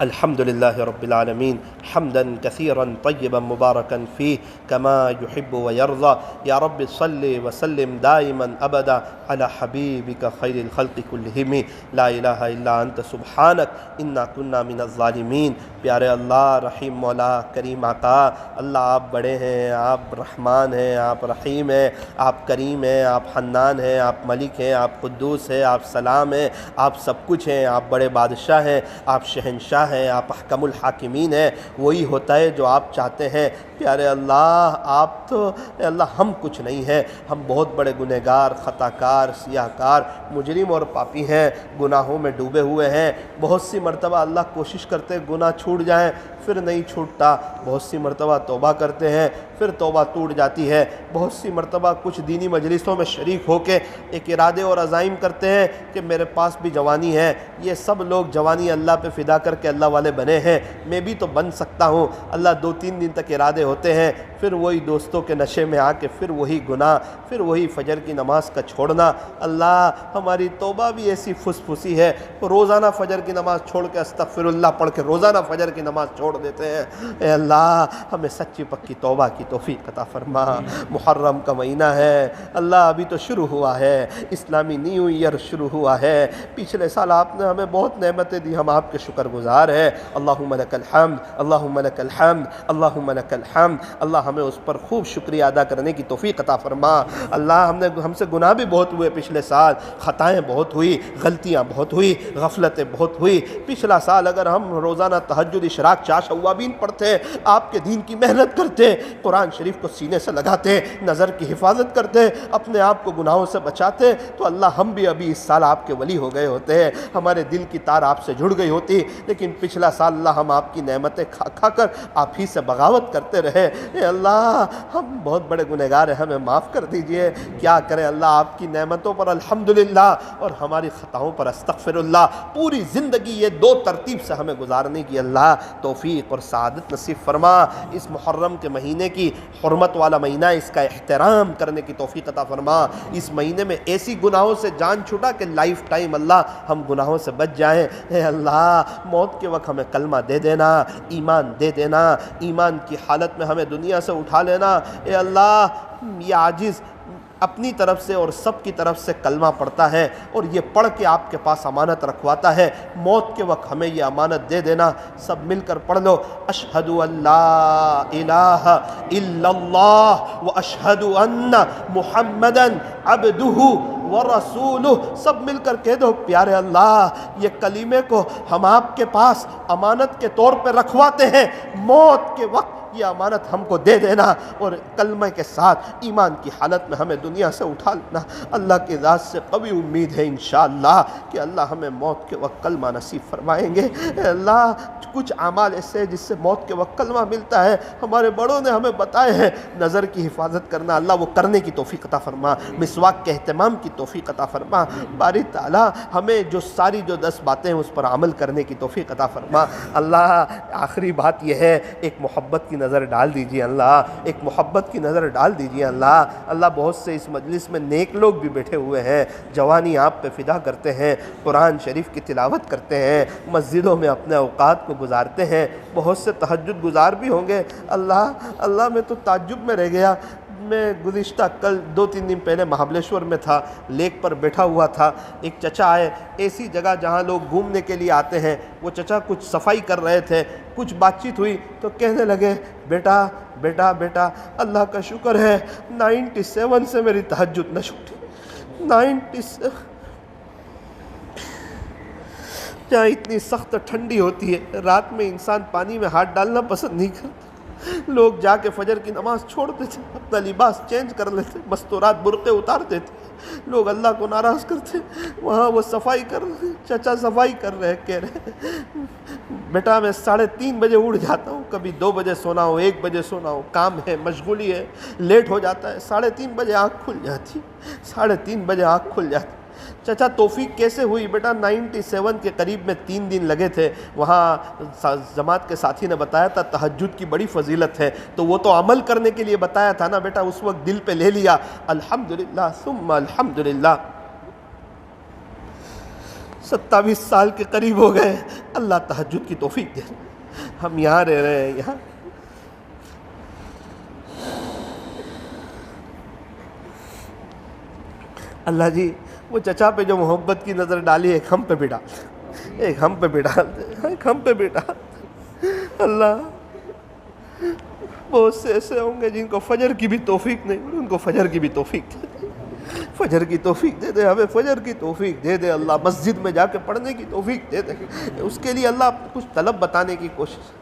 الحمد لله رب العالمين حمدا كثيرا طيبا مباركا فيه كما يحب ويرضى، يا رب صل وسلم دائما أبدا على حبيبك خير الخلق كلهم، لا إله إلا أنت سبحانك إنا كنا من الظالمين۔ پیارے اللہ، رحیم مولا، کریم آقا، اللہ آپ بڑے ہیں، آپ رحمان ہیں، آپ رحیم ہیں، آپ کریم ہیں، آپ حنان ہیں، آپ ملک ہیں، آپ قدوس ہیں، آپ سلام ہیں، آپ سب کچھ ہیں، آپ بڑے بادشاہ ہیں، آپ شہنشاہ ہیں، آپ احکم الحاکمین ہیں، وہی ہوتا ہے جو آپ چاہتے ہیں۔ پیارے اللہ، آپ تو اللہ ہم کچھ نہیں ہیں، ہم بہت بڑے گنہگار، خطا کار، سیاہ کار، مجرم اور پاپی ہیں، گناہوں میں ڈوبے ہوئے ہیں۔ بہت سی مرتبہ اللہ کوشش کرتے گناہ چھوٹ جائیں، پھر نہیں چھوٹتا، بہت سی مرتبہ توبہ کرتے ہیں، پھر توبہ ٹوٹ جاتی ہے، بہت سی مرتبہ کچھ دینی مجلسوں میں شریک ہو کے ایک ارادے اور عزائم کرتے ہیں کہ میرے پاس بھی جوانی ہے، یہ سب لوگ جوانی اللہ پہ فدا کر کے اللہ والے بنے ہیں، میں بھی تو بن سکتا ہوں۔ اللہ 2-3 دن تک ارادے ہوتے ہیں، پھر وہی دوستوں کے نشے میں آ کے پھر وہی گناہ، پھر وہی فجر کی نماز کا چھوڑنا۔ اللہ ہماری توبہ بھی ایسی پھسی ہے، روزانہ فجر کی نماز چھوڑ کے استغفر اللہ پڑھ کے روزانہ فجر کی نماز چھوڑ دیتے ہیں۔ اے اللہ ہمیں سچی پکی توبہ کی توفیق عطا فرما۔ محرم کا مہینہ ہے اللہ، ابھی تو شروع ہوا ہے، اسلامی نیو ایئر شروع ہوا ہے، پچھلے سال آپ نے ہمیں بہت نعمتیں دی، ہم آپ کے شکر گزار ہیں۔ اللہم لک الحمد، اللہم لک الحمد، اللہم لک الحمد۔ اللہ ہمیں اس پر خوب شکریہ ادا کرنے کی توفیق عطا فرما۔ اللہ ہم سے گناہ بھی بہت ہوئے پچھلے سال، خطائیں بہت ہوئی، غلطیاں بہت ہوئی، غفلتیں بہت ہوئی۔ پچھلا سال اگر ہم روزانہ تہجد، اشراق، چاش، اوابین پڑھتے، آپ کے دین کی محنت کرتے، قرآن شریف کو سینے سے لگاتے، نظر کی حفاظت کرتے، اپنے آپ کو گناہوں سے بچاتے، تو اللہ ہم بھی ابھی اس سال آپ کے ولی ہو گئے ہوتے ہیں، ہمارے دل کی تار آپ سے جڑ گئی ہوتی۔ لیکن پچھلا سال اللہ ہم آپ کی نعمتیں کھا کر آپ ہی سے بغاوت کرتے رہے۔ اے اللہ ہم بہت بڑے گنہگار ہیں، ہمیں معاف کر دیجئے۔ کیا کریں اللہ، آپ کی نعمتوں پر الحمدللہ اور ہماری خطاؤں پر استغفر اللہ۔ پوری زندگی یہ 2 ترتیب سے ہمیں گزارنے کی اللہ توفیق اور سعادت نصیب فرما۔ اس محرم کے مہینے کی حرمت والا مہینہ، اس کا احترام کرنے کی توفیق عطا فرما۔ اس مہینے میں ایسی گناہوں سے جان چھٹا کہ لائف ٹائم اللہ ہم گناہوں سے بچ جائیں۔ اے اللہ موت کے وقت ہمیں کلمہ دے دینا، ایمان دے دینا، ایمان کی حالت میں ہمیں دنیا سے اٹھا لینا۔ اے اللہ یہ عاجز اپنی طرف سے اور سب کی طرف سے کلمہ پڑھتا ہے اور یہ پڑھ کے آپ کے پاس امانت رکھواتا ہے، موت کے وقت ہمیں یہ امانت دے دینا۔ سب مل کر پڑھ لو، اشہد ان لا الہ الا اللہ و اشہد ان محمدا عبدہ ورسولہ۔ سب مل کر کہہ دو، پیارے اللہ یہ کلمے کو ہم آپ کے پاس امانت کے طور پہ رکھواتے ہیں، موت کے وقت یہ امانت ہم کو دے دینا اور کلمہ کے ساتھ ایمان کی حالت میں ہمیں دنیا سے اٹھا لینا۔ اللہ کی ذات سے قوی امید ہے انشاءاللہ کہ اللہ ہمیں موت کے وقت کلمہ نصیب فرمائیں گے۔ اے اللہ کچھ اعمال ایسے ہیں جس سے موت کے وقت کلمہ ملتا ہے، ہمارے بڑوں نے ہمیں بتائے ہیں۔ نظر کی حفاظت کرنا اللہ وہ کرنے کی توفیق عطا فرما، مسواک کے اہتمام کی توفیق عطا فرما۔ باری تعالیٰ ہمیں جو 10 باتیں ہیں اس پر عمل کرنے کی توفیق عطا فرما۔ اللہ آخری بات یہ ہے، ایک محبت کی نظر ڈال دیجیے اللہ، ایک محبت کی نظر ڈال دیجیے اللہ۔ اللہ بہت سے اس مجلس میں نیک لوگ بھی بیٹھے ہوئے ہیں، جوانی آپ پہ فدا کرتے ہیں، قرآن شریف کی تلاوت کرتے ہیں، مسجدوں میں اپنے اوقات کو گزارتے ہیں، بہت سے تہجد گزار بھی ہوں گے۔ اللہ میں تو تعجب میں رہ گیا۔ میں گزشتہ کل 2-3 دن پہلے مہابلیشور میں تھا، لیک پر بیٹھا ہوا تھا، ایک چچا آئے، ایسی جگہ جہاں لوگ گھومنے کے لیے آتے ہیں، وہ چچا کچھ صفائی کر رہے تھے، کچھ بات چیت ہوئی تو کہنے لگے، بیٹا بیٹا بیٹا اللہ کا شکر ہے 97 سے میری تہجد نہ چھوٹی۔ 97 جہاں اتنی سخت ٹھنڈی ہوتی ہے، رات میں انسان پانی میں ہاتھ ڈالنا پسند نہیں کرتا، لوگ جا کے فجر کی نماز چھوڑ دیتے، اپنا لباس چینج کر لیتے، مستورات برقعے اتار دیتے، لوگ اللہ کو ناراض کرتے، وہاں وہ صفائی کر رہے، چچا صفائی کر رہے، کہہ رہے بیٹا میں 3:30 بجے اٹھ جاتا ہوں، کبھی 2 بجے سونا ہو، 1 بجے سونا ہو، کام ہے، مشغولی ہے، لیٹ ہو جاتا ہے، 3:30 بجے آنکھ کھل جاتی، 3:30 بجے آنکھ کھل جاتی۔ چچا توفیق کیسے ہوئی؟ بیٹا 97 کے قریب میں 3 دن لگے تھے، وہاں جماعت کے ساتھی نے بتایا تھا تہجد کی بڑی فضیلت ہے، تو وہ تو عمل کرنے کے لیے بتایا تھا نا بیٹا، اس وقت دل پہ لے لیا، الحمدللہ ثم الحمدللہ۔ 27 سال کے قریب ہو گئے، اللہ تہجد کی توفیق دے، ہم یہاں رہ رہے ہیں، یہاں اللہ جی وہ چچا پہ جو محبت کی نظر ڈالی، ایک ہم پہ بھی ڈال دے، ایک ہم پہ بھی ڈال دے، ایک ہم پہ بھی ڈال دے۔ اللہ بہت سے ایسے ہوں گے جن کو فجر کی بھی توفیق نہیں، ان کو فجر کی بھی توفیق دے دے، فجر کی توفیق دے دے، ہمیں فجر کی توفیق دے دے اللہ، مسجد میں جا کے پڑھنے کی توفیق دے دے، اس کے لیے اللہ کچھ طلب بتانے کی کوشش،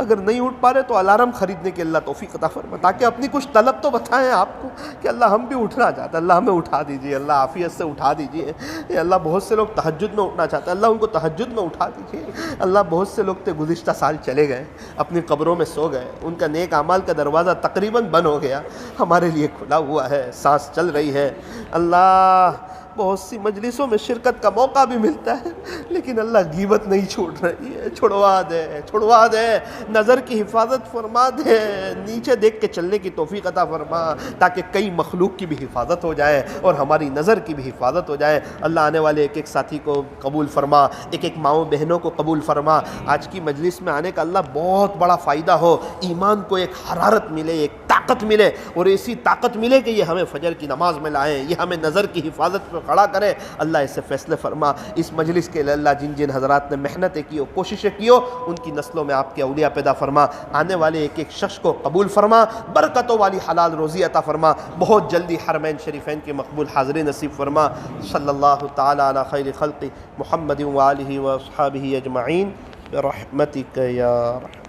اگر نہیں اٹھ پا رہے تو الارم خریدنے کی اللہ توفیق عطا فرما، تاکہ اپنی کچھ طلب تو بتائیں آپ کو کہ اللہ ہم بھی اٹھنا چاہتے ہیں، اللہ ہمیں اٹھا دیجیے، اللہ عافیت سے اٹھا دیجیے، اے اللہ بہت سے لوگ تہجد میں اٹھنا چاہتے ہیں، اللہ ان کو تہجد میں اٹھا دیجیے، اللہ بہت سے لوگ تھے گزشتہ سال چلے گئے، اپنی قبروں میں سو گئے، ان کا نیک اعمال کا دروازہ تقریباً بند ہو گیا، ہمارے لیے کھلا ہوا ہے، سانس چل رہی ہے۔ اللہ بہت سی مجلسوں میں شرکت کا موقع بھی ملتا ہے، لیکن اللہ غیبت نہیں چھوڑ رہی ہے، چھڑوا دے، چھڑوا دے، نظر کی حفاظت فرما دے، نیچے دیکھ کے چلنے کی توفیق عطا فرما، تاکہ کئی مخلوق کی بھی حفاظت ہو جائے اور ہماری نظر کی بھی حفاظت ہو جائے۔ اللہ آنے والے ایک ایک ساتھی کو قبول فرما، ایک ایک ماؤں بہنوں کو قبول فرما، آج کی مجلس میں آنے کا اللہ بہت بڑا فائدہ ہو، ایمان کو ایک حرارت ملے، ایک طاقت ملے، اور ایسی طاقت ملے کہ یہ ہمیں فجر کی نماز میں لائیں، یہ ہمیں نظر کی حفاظت پہ کھڑا کرے۔ اللہ اس سے فیصلے فرما، اس مجلس کے لیے اللہ جن جن حضرات نے محنتیں کی ہو، کوششیں کی ہو، ان کی نسلوں میں آپ کے اولیاء پیدا فرما، آنے والے ایک ایک شخص کو قبول فرما، برکتوں والی حلال روزی عطا فرما، بہت جلدی حرمین شریفین کی مقبول حاضری نصیب فرما۔ صلی اللہ تعالی علی خیر خلق محمد و آلہ و اصحابہ اجمعین برحمتک یا رحمت۔